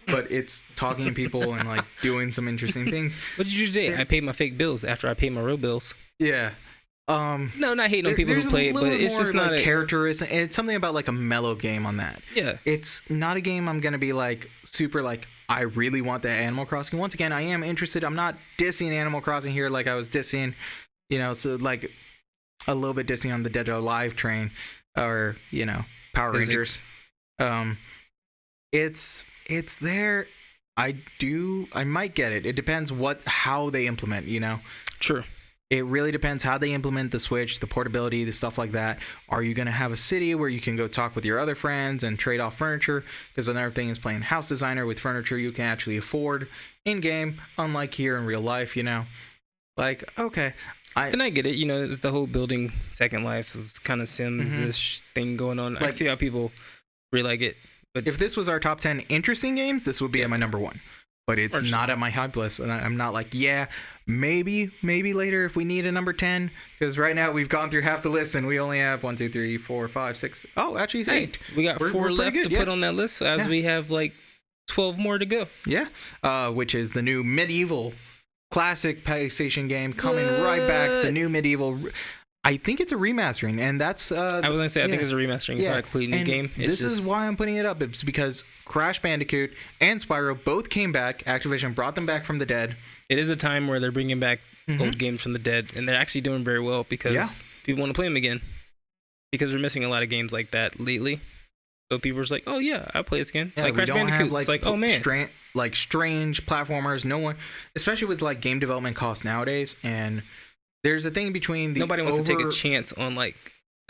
but it's talking to people and like doing some interesting things. What did you do today? I paid my fake bills after I paid my real bills. Yeah. No, not hating on people who play it, but it's just not like characteristic. It's something about like a mellow game on that. Yeah. It's not a game I'm gonna be like super like I really want that Animal Crossing. Once again, I am interested. I'm not dissing Animal Crossing here like I was dissing, you know, so like a little bit dissing on the Dead or Alive train or, you know, Power Rangers. It's there. I might get it. It depends how they implement, you know. True. It really depends how they implement the Switch, the portability, the stuff like that. Are you going to have a city where you can go talk with your other friends and trade off furniture? Because another thing is playing House Designer with furniture you can actually afford in-game, unlike here in real life, you know? Like, okay. And I get it. You know, it's the whole building Second Life. It's kind of Sims-ish thing going on. Like, I see how people really like it. But if this was our top 10 interesting games, this would be at my number one. But it's not at my hype list. And I'm not like, yeah, maybe later if we need a number 10. Because right now we've gone through half the list and we only have 1, 2, 3, 4, 5, 6. Oh, actually, 8. We got 4 left to put on that list as we have like 12 more to go. Yeah. Which is the new Medieval classic PlayStation game coming right back. The new Medieval. I think it's a remastering, and that's... I was going to say, I think it's a remastering. It's not a completely new game. This is why I'm putting it up. It's because Crash Bandicoot and Spyro both came back. Activision brought them back from the dead. It is a time where they're bringing back old games from the dead, and they're actually doing very well because people want to play them again. Because we're missing a lot of games like that lately. So people are just like, oh, yeah, I'll play this again. Yeah, like Crash Bandicoot. Like, it's like, oh, man. Strange platformers. No one... Especially with like game development costs nowadays, and... There's a thing between the nobody wants to take a chance on like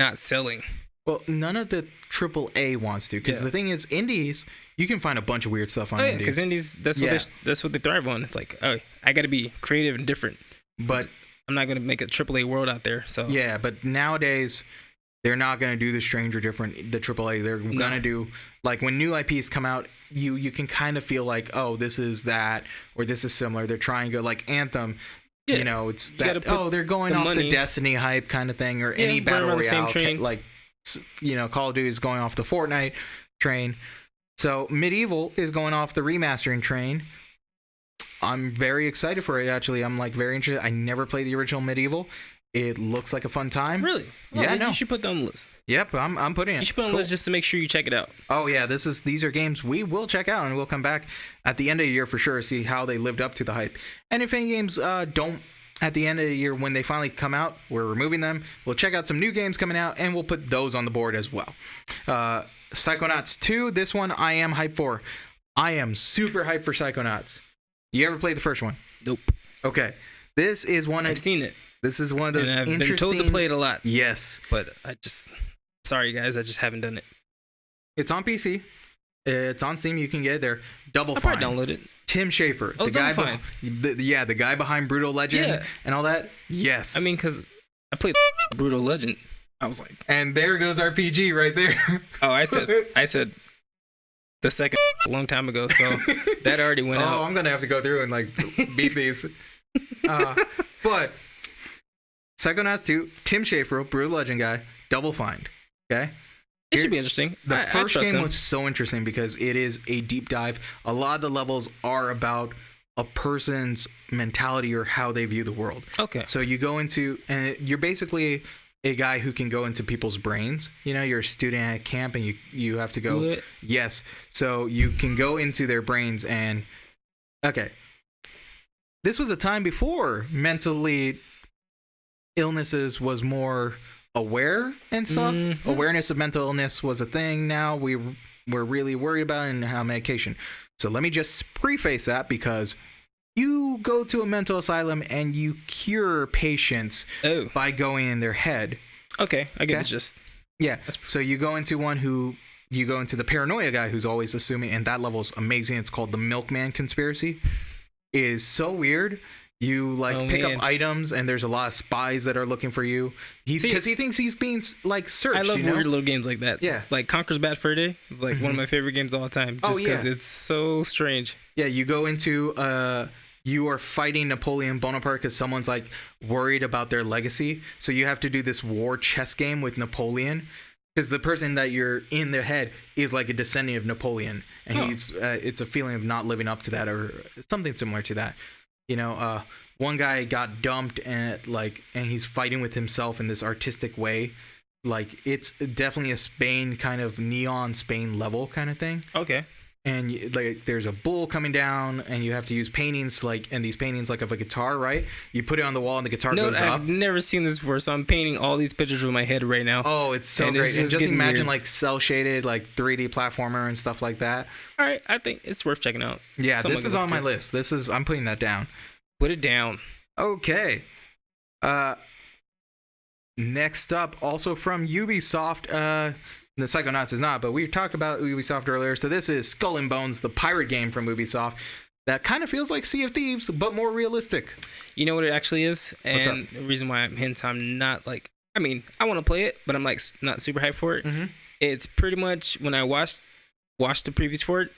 not selling. Well, none of the AAA wants to, because the thing is, indies, you can find a bunch of weird stuff on indies. Because indies, that's what they thrive on. It's like, oh, I got to be creative and different. But I'm not gonna make a AAA world out there. So yeah, but nowadays they're not gonna do the strange or different. The AAA, they're gonna do like when new IPs come out. You can kind of feel like, oh, this is that, or this is similar. They're trying to like Anthem. Yeah. You know, it's that, they're going off the Destiny hype kind of thing, or any battle royale, like, you know, Call of Duty is going off the Fortnite train. So Medieval is going off the remastering train. I'm very excited for it, actually. I'm like very interested. I never played the original Medieval. It looks like a fun time. Really? Oh, yeah, you should put that on the list. Yep, I'm putting it. You should put it on the list just to make sure you check it out. Oh yeah, these are games we will check out, and we'll come back at the end of the year for sure, see how they lived up to the hype. And if any games don't at the end of the year when they finally come out, we're removing them. We'll check out some new games coming out, and we'll put those on the board as well. Psychonauts 2, this one I am hyped for. I am super hyped for Psychonauts. You ever played the first one? Nope. Okay. This is one I've seen it. This is one of those and I've interesting... been told to play it a lot. Yes. But sorry guys, I just haven't done it. It's on PC. It's on Steam. You can get it there. Double I'll Fine. probably download it. Tim Schafer. Oh, Double Fine. The guy behind Brutal Legend and all that. Yes. I mean, because I played Brutal Legend. I was like... And there goes RPG right there. Oh, I said the second a long time ago, so that already went out. Oh, I'm going to have to go through and like beat these. But Psychonauts 2, Tim Schafer, Brutal Legend guy, Double Fine. Okay? It should be interesting. The first game was so interesting because it is a deep dive. A lot of the levels are about a person's mentality or how they view the world. Okay. So you go into, and you're basically a guy who can go into people's brains. You know, you're a student at camp and you have to go. What? Yes. So you can go into their brains and okay. This was a time before mentally illnesses was more aware and stuff. Mm-hmm. Awareness of mental illness was a thing. Now we're really worried about it and how medication. So let me just preface that because you go to a mental asylum and you cure patients by going in their head. Okay, I get the gist. Yeah. So you go into the paranoia guy who's always assuming, and that level's amazing. It's called the Milkman Conspiracy. It is so weird. You pick up items, and there's a lot of spies that are looking for you. Because he thinks he's being searched. I love weird little games like that. Yeah, like Conker's Bad Fur Day. It's like one of my favorite games of all time. Just because it's so strange. Yeah, you go into you are fighting Napoleon Bonaparte because someone's worried about their legacy. So you have to do this war chess game with Napoleon. Because the person that you're in their head is like a descendant of Napoleon, and it's a feeling of not living up to that or something similar to that. You know, one guy got dumped and he's fighting with himself in this artistic way. Like it's definitely a Spain kind of neon Spain level kind of thing. Okay. And there's a bull coming down, and you have to use paintings and these paintings of a guitar, right? You put it on the wall, and the guitar goes up. I've never seen this before, so I'm painting all these pictures with my head right now. Oh, it's so great! And just imagine cell shaded 3D platformer and stuff like that. All right, I think it's worth checking out. Yeah, this is on my list. I'm putting that down. Put it down. Okay. Next up, also from Ubisoft. The Psychonauts is not, but we talked about Ubisoft earlier. So this is Skull and Bones, the pirate game from Ubisoft that kind of feels like Sea of Thieves, but more realistic. You know what it actually is? What's and the reason why I'm not I want to play it, but I'm not super hyped for it. Mm-hmm. It's pretty much when I watched the previews for it,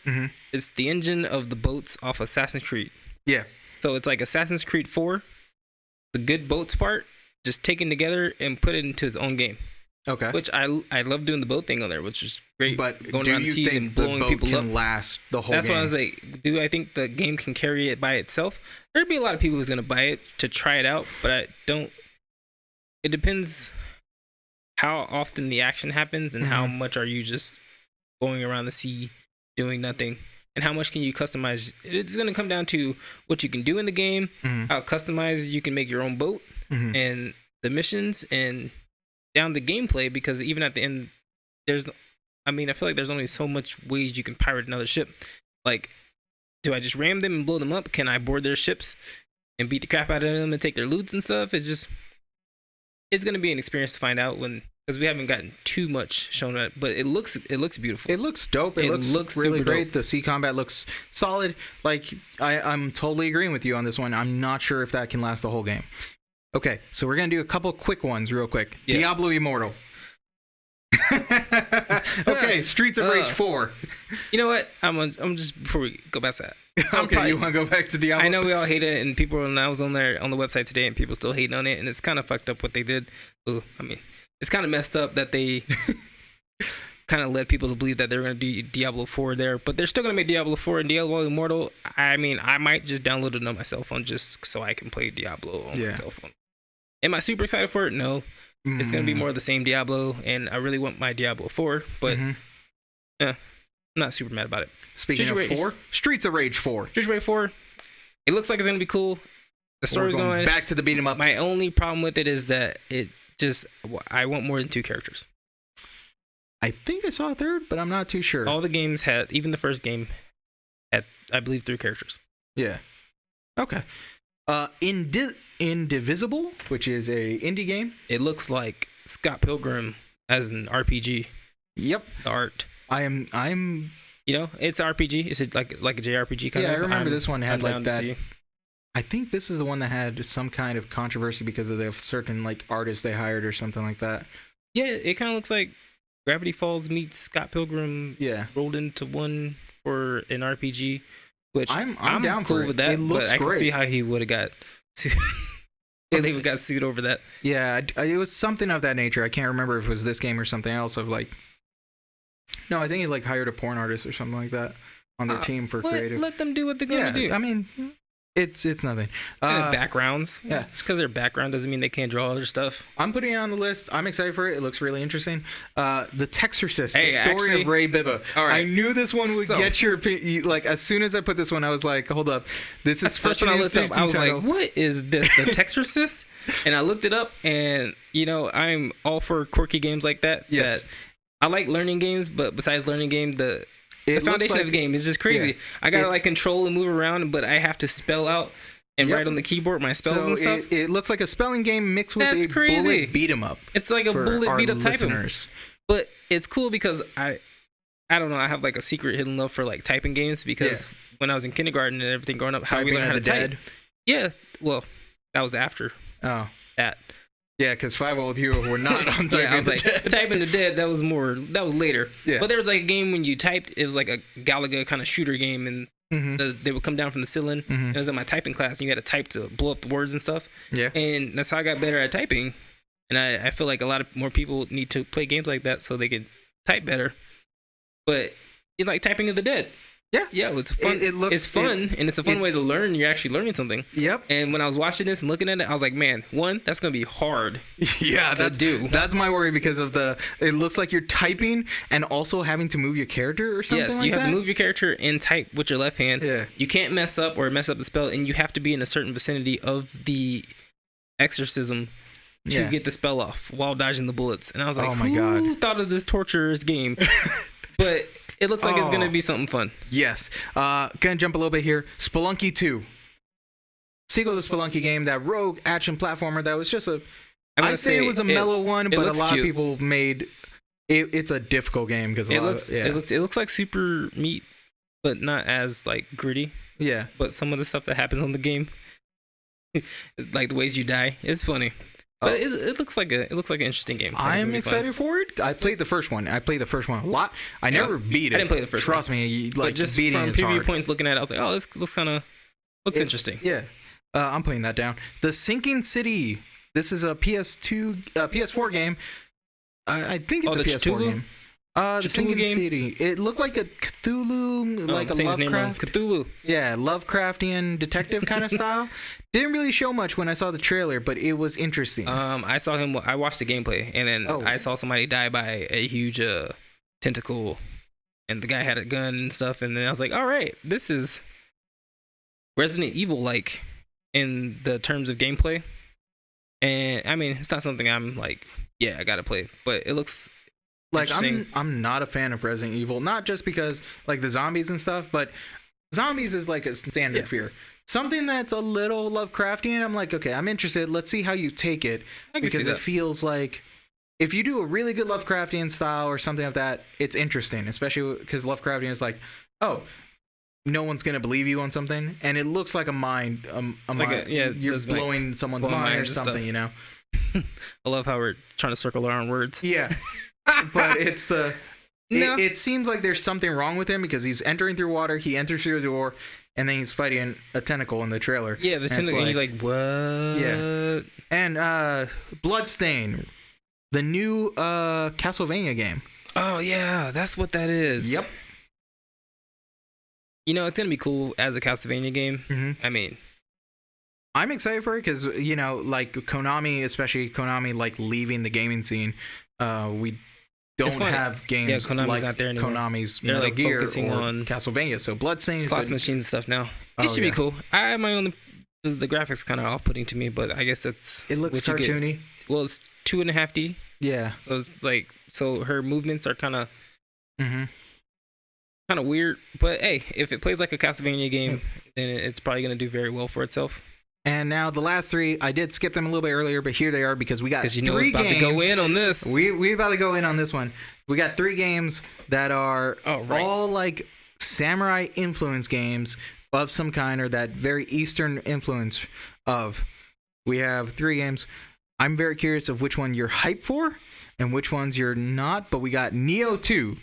it's the engine of the boats off Assassin's Creed. Yeah. So it's like Assassin's Creed 4, the good boats part, just taken together and put it into its own game. Okay. Which I love doing the boat thing on there, which is great. But going around the seas and blowing people up. Can last the whole That's game? What I was like. Do I think the game can carry it by itself? There'd be a lot of people who's gonna buy it to try it out, but I don't. It depends how often the action happens and how much are you just going around the sea doing nothing, and how much can you customize. It's gonna come down to what you can do in the game, how customized you can make your own boat, and the missions and down the gameplay, because even at the end I feel like there's only so much ways you can pirate another ship. Like, do I just ram them and blow them up? Can I board their ships and beat the crap out of them and take their loots and stuff? It's gonna be an experience to find out because we haven't gotten too much shown at, but it looks beautiful. It looks dope. It looks really great. Dope. The sea combat looks solid. I'm totally agreeing with you on this one. I'm not sure if that can last the whole game. Okay, so we're gonna do a couple quick ones real quick. Yeah. Diablo Immortal. Okay, Streets of Rage 4. You know what? I'm just before we go past that. Okay, you want to go back to Diablo? I know we all hate it, and people. And I was on the website today, and people still hating on it, and it's kind of fucked up what they did. It's kind of messed up that they kind of led people to believe that they're going to do Diablo 4 there, but they're still going to make Diablo 4 and Diablo Immortal. I might just download it on my cell phone just so I can play Diablo on my cell phone. Am I super excited for it? No. It's going to be more of the same Diablo, and I really want my Diablo 4, but I'm not super mad about it. Speaking of 4, Streets of Rage 4. Streets of Rage 4, it looks like it's going to be cool. The story's going back to the beat 'em ups. My only problem with it is that I want more than 2 characters. I think I saw a third, but I'm not too sure. All the games had, even the first game had, I believe, 3 characters. Yeah. Okay. Indivisible, which is a indie game. It looks like Scott Pilgrim as an RPG. Yep. The art. I'm. It's RPG. Is it like a JRPG kind of? Yeah, I remember this one had that. I think this is the one that had some kind of controversy because of the certain artists they hired or something like that. Yeah, it kind of looks like Gravity Falls meets Scott Pilgrim. Yeah. Rolled into one for an RPG. Which I'm down cool for it. with that, it looks but I great. can see how he would have got sued. They would have got sued over that. Yeah, it was something of that nature. I can't remember if it was this game or something else. No, I think he hired a porn artist or something like that on their team for creative. Let them do what they're gonna do. It's nothing. Backgrounds. Yeah. Just because they're background doesn't mean they can't draw other stuff. I'm putting it on the list. I'm excited for it. It looks really interesting. The Texorcist, Hey, the story actually- of Ray Bibba. All right. I knew this one would So- get your opinion. Like, as soon as I put this one, I was like, hold up. This is That's the first such one an I looked up. I was title. like, what is this? The Texorcist? And I looked it up, and, you know, I'm all for quirky games like that. Yes. That I like learning games, but besides learning game, the It foundation looks of the game is just crazy. yeah, I gotta it's- like control and move around, but I have to spell out and Yep. write on the keyboard my spells So and stuff. it looks like a spelling game mixed with That's a crazy. bullet beat 'em up. It's like a for bullet our beat up typing. listeners. But it's cool because I don't know, I have like a secret hidden love for like typing games because when I was in kindergarten and everything growing up, how we Typing learned of how to the type. Dead. Yeah, well, that was after Oh. that. Yeah, because 5-year-old you were not on Typing Yeah, I was of like, the Dead. typing the dead, that was later. Yeah. But there was like a game when you typed, it was like a Galaga kind of shooter game, and Mhm. they would come down from the ceiling. Mhm. It was in my typing class, and you had to type to blow up the words and stuff. Yeah. And that's how I got better at typing. And I feel like a lot of more people need to play games like that so they can type better. But you like Typing of the Dead. Yeah. Yeah, it's fun. It looks- it's fun, and it's a fun way it's- to learn. You're actually learning something. Yep. And when I was watching this and looking at it, I was like, man, one, that's going to be hard. Yeah, to do. That's my worry because of it looks like you're typing and also having to move your character or something Yes, like you have that. to move your character and type with your left hand. Yeah. You can't mess up the spell, and you have to be in a certain vicinity of the exorcism to Yeah. get the spell off while dodging the bullets. And I was like, Oh my who God. thought of this torturous game? But it looks like it's going to be something fun. Yes. Gonna jump a little bit here. Spelunky 2. Sequel to Spelunky game, that rogue action platformer that was just I'm gonna I'd say it was a mellow one, but a looks lot cute. of people made it's a difficult game because It looks like Super Meat, but not as like gritty. yeah. But some of the stuff that happens on the game, like the ways you die, is funny. But it looks like an interesting game. I think it's I'm gonna be fun. excited for it. I played the first one. a lot. I never beat it. I didn't play the first Trust me, But like just beating from is preview hard. points looking at it, I was like, oh, this looks interesting. Yeah. I'm putting that down. The Sinking City. This is a PS4 game. I think it's Oh, a the PS4 Cthulhu? game. The Cthulhu Sinking game? City. It looked like a Cthulhu, like a I'm saying his name wrong. Lovecraft. Cthulhu. Yeah, Lovecraftian detective kind of style. Didn't really show much when I saw the trailer, but it was interesting. I saw him. I watched the gameplay, and then Oh. I saw somebody die by a huge tentacle, and the guy had a gun and stuff. And then I was like, all right, this is Resident Evil like in the terms of gameplay. And I mean, it's not something I'm like, yeah, I gotta play, but it looks Like interesting. I'm not a fan of Resident Evil, not just because like the zombies and stuff, but zombies is like a standard Yeah. fear. Something that's a little Lovecraftian, I'm like, okay, I'm interested. Let's see how you take it I can because see it that. feels like if you do a really good Lovecraftian style or something like that, it's interesting, especially because Lovecraftian is like, oh, no one's gonna believe you on something, and it looks like a mind, it you're does, like, blowing someone's blow mind or minds and something, stuff. you know? I love how we're trying to circle around words. Yeah, but it's the. No. It seems like there's something wrong with him because he's entering through water. He enters through a door, and then he's fighting a tentacle in the trailer. Yeah, the And it's tentacle, and you're like, what? Yeah. And Bloodstain, the new Castlevania game. Oh yeah, that's what that is. Yep. You know, it's gonna be cool as a Castlevania game. Mm-hmm. I mean, I'm excited for it because like Konami, especially Konami, like leaving the gaming scene. We It's don't funny. have games Yeah, Konami's like not there anymore. Konami's They're, Metal like, Gear focusing or on Castlevania. So Bloodstain is slots machines and stuff now. Oh, It should yeah. be cool. I have my own. The graphics kind of off-putting to me, but I guess that's. It looks what you get. cartoony. Well, it's 2.5D, Yeah. so it's like her movements are kind of Mm-hmm. weird. But hey, if it plays like a Castlevania game, then it's probably gonna do very well for itself. And now the last three, I did skip them a little bit earlier, but here they are because we got Because you three know it's about games. to go in on this. We about to go in on this one. We got 3 games that are right. all like samurai influence games of some kind, or that very Eastern influence of. We have 3 games. I'm very curious of which one you're hyped for and which ones you're not, but we got Neo 2,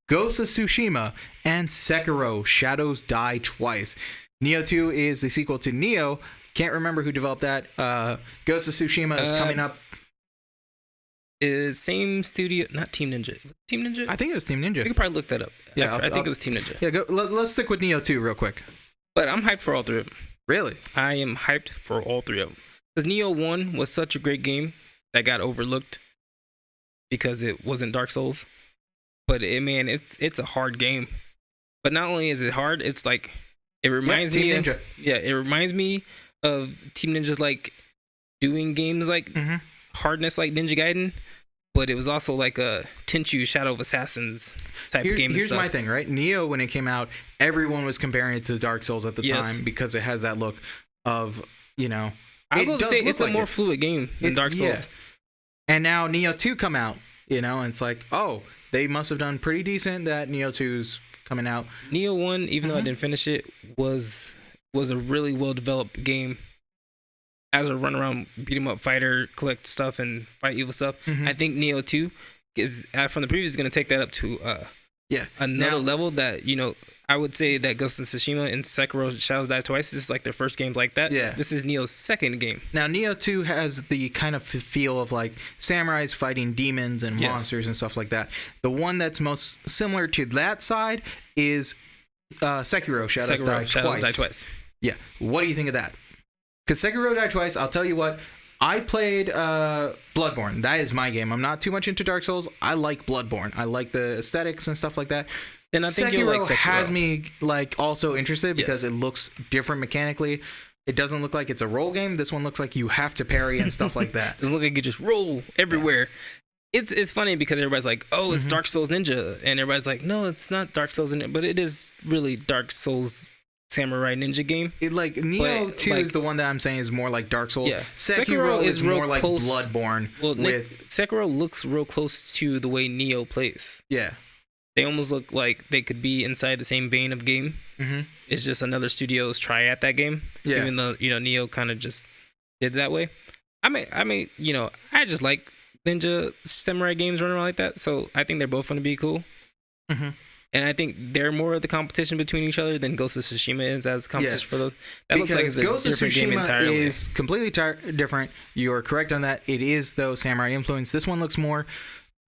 Ghost of Tsushima, and Sekiro, Shadows Die Twice. Neo 2 is the sequel to Neo. Can't remember who developed that. Ghost of Tsushima is coming up. Is same studio, not Team Ninja. Team Ninja? I think it was Team We Ninja. could probably look that up. Yeah, I think it was Team Ninja. Yeah, let's stick with Neo 2 real quick. But I'm hyped for all 3 of them. Really? I am hyped for all three of them. Because Neo 1 was such a great game that got overlooked because it wasn't Dark Souls. But it's a hard game. But not only is it hard, it's like it reminds me Team Ninja. it reminds me of Team Ninja's like doing games like hardness like Ninja Gaiden. But it was also like a Tenchu Shadow of Assassins type of game. Here's my thing, right? Neo, when it came out, everyone was comparing it to Dark Souls at the time because it has that look of, I will say it's a more fluid game than Dark Souls. Yeah. And now Neo 2 come out, and it's like, oh, they must have done pretty decent that Neo 2's coming out. Neo 1, even though I didn't finish it, was a really well developed game. As a run around, beat 'em up fighter, collect stuff and fight evil stuff. I think Neo 2 is from the previous is going to take that up to another level that I would say that Ghost of Tsushima and Sekiro Shadows Die Twice is like their first games like that. Yeah. This is Neo's second game. Now Neo 2 has the kind of feel of like samurais fighting demons and monsters and stuff like that. The one that's most similar to that side is Sekiro Shadows Die Twice. Yeah. What do you think of that? Because Sekiro Die Twice, I'll tell you what, I played Bloodborne. That is my game. I'm not too much into Dark Souls. I like Bloodborne. I like the aesthetics and stuff like that. Then I think you'll like Sekiro. Has me like also interested because it looks different mechanically. It doesn't look like it's a roll game. This one looks like you have to parry and stuff like that. It doesn't look like you just roll everywhere. It's funny because everybody's like, oh, it's Dark Souls Ninja. And everybody's like, no, it's not Dark Souls Ninja. But it is really Dark Souls Samurai Ninja game. Neo 2 is the one that I'm saying is more like Dark Souls. Yeah. Sekiro is more like Bloodborne. Well, Sekiro looks real close to the way Neo plays. Yeah. They almost look like they could be inside the same vein of game. It's just another studio's try at that game. Yeah. Even though, Neo kind of just did it that way. I mean, I just like Ninja Samurai games running around like that. So I think they're both going to be cool. And I think they're more of the competition between each other than Ghost of Tsushima is as competition for those. That because looks like it's a Ghost different game entirely. Is completely different. You're correct on that. It is, though, samurai influence. This one looks more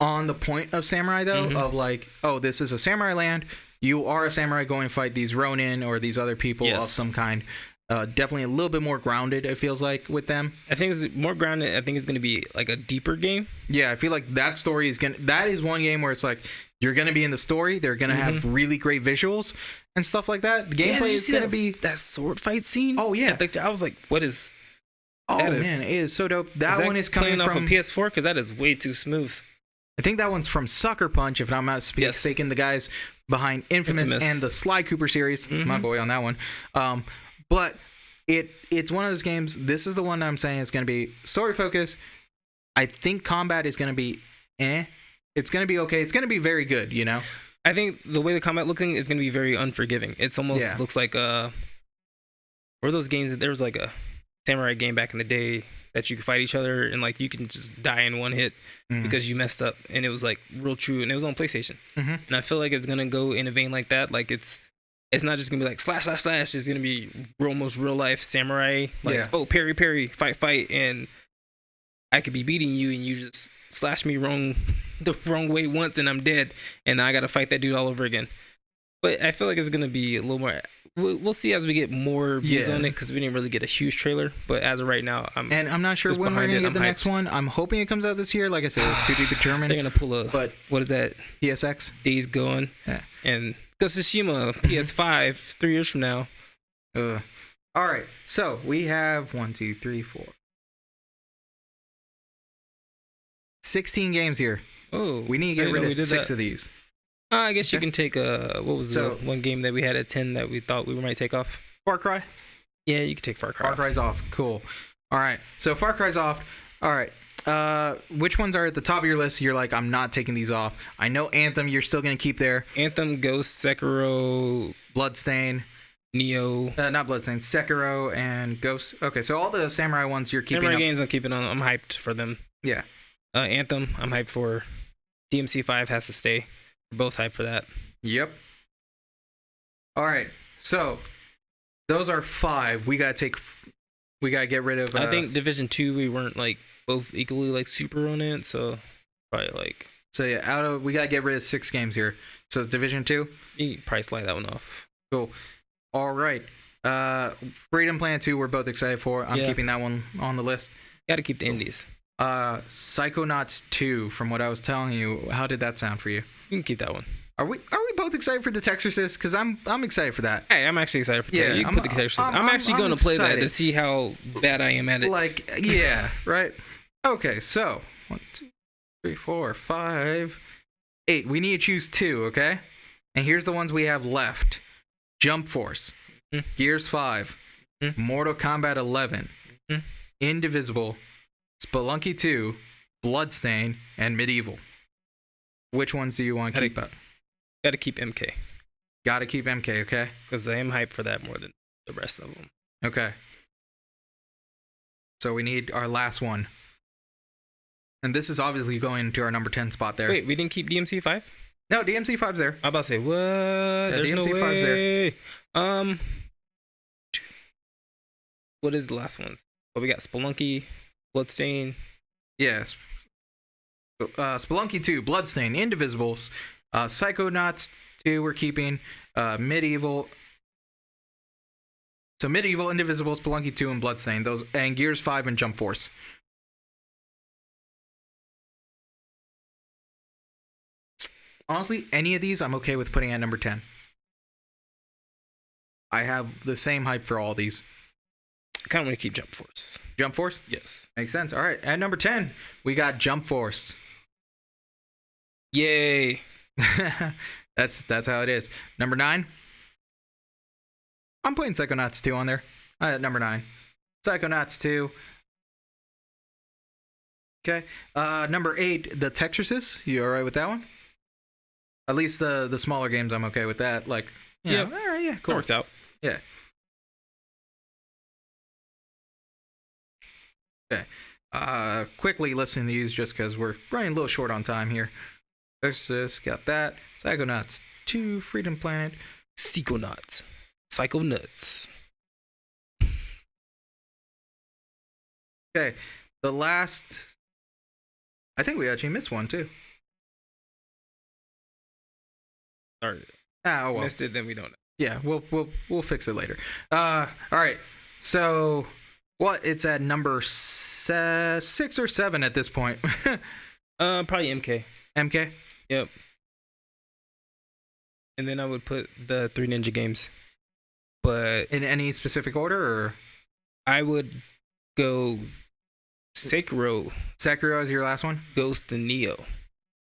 on the point of samurai, though, of like, oh, this is a samurai land. You are a samurai going to fight these Ronin or these other people of some kind. Definitely a little bit more grounded, it feels like, with them. I think it's more grounded. I think it's going to be like a deeper game. Yeah, I feel like that story is that is one game where it's like, you're going to be in the story. They're going to have really great visuals and stuff like that. The gameplay is going to be... That sword fight scene? Oh, yeah. I was like, what is... Oh, man, it is so dope. That one is coming playing from... off a PS4? Because that is way too smooth. I think that one's from Sucker Punch, if I'm not mistaken. The guys behind Infamous and the Sly Cooper series. My boy on that one. But it's one of those games... This is the one I'm saying is going to be story focused. I think combat is going to be It's going to be okay. It's going to be very good, I think the way the combat looking is going to be very unforgiving. It's almost looks like were those games that there was like a samurai game back in the day that you could fight each other and like you can just die in one hit because you messed up, and it was like real true, and it was on PlayStation. And I feel like it's going to go in a vein like that. Like it's not just going to be like slash slash slash. It's going to be almost real life samurai. Like oh, parry parry, fight, and I could be beating you and you just slash me the wrong way once and I'm dead, and I gotta fight that dude all over again. But I feel like it's gonna be a little more. We'll see as we get more views on it, because we didn't really get a huge trailer. But as of right now, I'm not sure when we're gonna get the next one. I'm hoping it comes out this year. Like I said, it's to be determined. They're gonna pull what is that? PSX. Days Gone. Yeah. And Ghost of Tsushima PS5 3 years from now. All right. So we have 1, 2, 3, 4. 16 games here. Oh, we need to get rid of 6 of these. I guess you can take what was the one game that we had at 10 that we thought we might take off? Far Cry. Yeah, you can take Far Cry. Far Cry's off. Cool. All right. So Far Cry's off. All right. Which ones are at the top of your list? You're like, I'm not taking these off. I know Anthem. You're still gonna keep there. Anthem, Ghost, Sekiro, Bloodstain, Neo. Not Bloodstain. Sekiro and Ghost. Okay, so all the samurai ones you're keeping. Samurai games I'm keeping on. I'm hyped for them. Yeah. Anthem, I'm hyped for. DMC5 has to stay. We're both hyped for that. Yep. All right. So those are 5. We gotta get rid of. I think Division 2 we weren't like both equally like super on it, so probably like. So yeah, we gotta get rid of 6 games here. So Division 2. You probably slide that one off. Cool. All right. Freedom Planet 2, we're both excited for. I'm Yeah. keeping that one on the list. Gotta keep the indies. Psychonauts 2, from what I was telling you, how did that sound for you? You can keep that one. Are we both excited for the Texarsis? Because I'm excited for that. Hey, I'm actually excited for that. You can put the Texas. I'm actually going to play that to see how bad I am at it. Like, yeah, right? Okay, so 1, 2, 3, 4, 5, 8. We need to choose 2, okay? And here's the ones we have left: Jump Force, Gears 5, Mortal Kombat 11, Indivisible, Spelunky 2, Bloodstain, and Medieval. Which ones do you want to keep up? Gotta keep MK. Gotta keep MK, okay? Because I am hyped for that more than the rest of them. Okay. So we need our last one. And this is obviously going to our number 10 spot there. Wait, we didn't keep DMC 5? No, DMC 5's there. I'm about to say, what? There's DMC no 5's way. What is the last ones? Well, we got Spelunky, Bloodstain. Yes. Spelunky 2, Bloodstain, Indivisibles, Psychonauts 2 we're keeping, Medieval. So Medieval, Indivisible, Spelunky 2, and Bloodstain. Those, and Gears 5 and Jump Force. Honestly, any of these I'm okay with putting at number 10. I have the same hype for all these. I kind of want to keep Jump Force. Jump Force? Yes. Makes sense. All right, at number 10, we got Jump Force. Yay. That's how it is. Number 9, I'm putting Psychonauts 2 on there. At number 9, Psychonauts 2. Okay. Number 8, The Texarsis. You all right with that one? At least the smaller games, I'm okay with that. Like, yeah, all right, yeah, cool. That works out. Yeah. Okay. Quickly listing these just because we're running a little short on time here. Texas, got that. Psychonauts 2, Freedom Planet. Psychonauts. Psychonuts. Okay. The last, I think we actually missed one too. Sorry. Oh well. Missed it, then we don't know. Yeah, we'll fix it later. All right. So, what? It's at number 6 or 7 at this point. Probably MK. MK. Yep. And then I would put the 3 Ninja games. But In any specific order, or I would go Sekiro, Sekiro is your last one? Ghost, and Neo.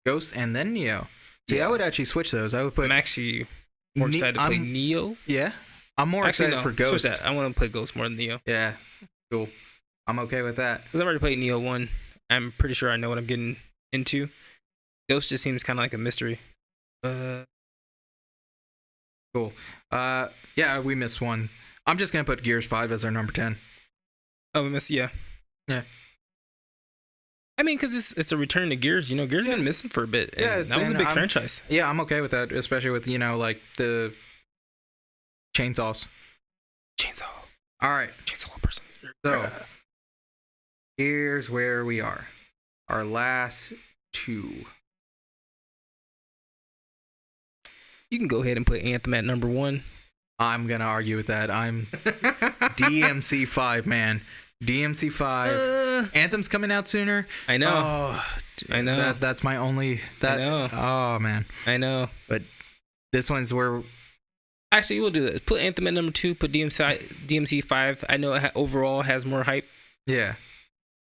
Ghost and then Neo. See, Yeah. I would actually switch those. I would put. I'm actually more excited to play Neo. Yeah, I'm more Actually, excited no, for Ghost. switch that. I want to play Ghost more than Neo. Yeah, cool. I'm okay with that. Because I've already played Neo 1. I'm pretty sure I know what I'm getting into. Ghost just seems kind of like a mystery. Cool. Yeah, we missed one. I'm just gonna put Gears 5 as our number 10. Oh, we missed, yeah. Yeah. I mean, because it's a return to Gears. You know, Gears has been missing for a bit. And Yeah, that was a big franchise. Yeah, I'm okay with that, especially with like the chainsaws. Chainsaw. All right. Chainsaw person. So here's where we are. Our last 2. You can go ahead and put Anthem at number 1. I'm gonna argue with that. I'm DMC 5, man. DMC 5. Anthem's coming out sooner. I know. Oh, I know. That's my only. That. I know. Oh man. I know. But this one's where. Actually, we'll do this. Put Anthem at number 2. Put DMC 5. I know it overall has more hype. Yeah.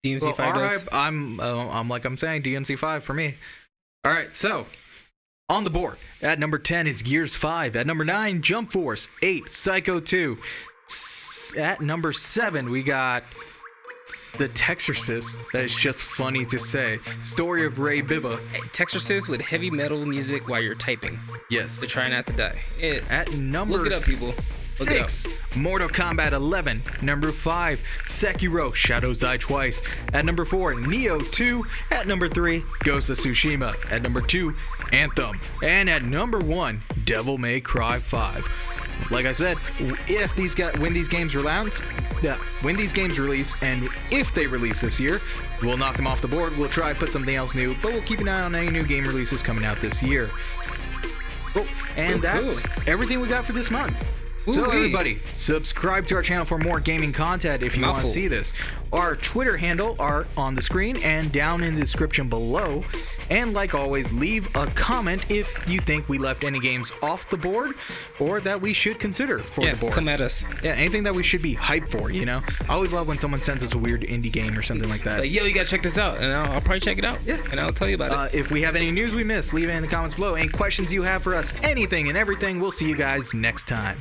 DMC Well, 5 does. hype, I'm like I'm saying DMC 5 for me. All right, so on the board at number 10 is Gears 5. At number 9, Jump Force. 8, Psycho 2. At number 7, we got The Texarsis. That is just funny to say. Story of Ray Bibba. Texarsis with heavy metal music while you're typing Yes. to try not to die. At number Look it up, people. Look it up. 6, Mortal Kombat 11. Number 5, Sekiro Shadows Die Twice. At number 4, Neo 2. At number 3, Ghost of Tsushima. At number 2, Anthem. And at number 1, Devil May Cry 5. Like I said, when these games release, and if they release this year, we'll knock them off the board. We'll try to put something else new, but we'll keep an eye on any new game releases coming out this year. Oh, and that's everything we got for this month. So Ooh-wee. everybody, subscribe to our channel for more gaming content if you want to Mouthful. see this. Our Twitter handle are on the screen and down in the description below. And like always, leave a comment if you think we left any games off the board or that we should consider for Yeah, the board. come at us. Yeah, anything that we should be hyped for, you know? I always love when someone sends us a weird indie game or something like that. Like, yo, you gotta check this out, and I'll probably check it out. Yeah. And I'll tell you about it. If we have any news we missed, leave it in the comments below. Any questions you have for us, anything and everything, we'll see you guys next time.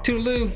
Toodaloo.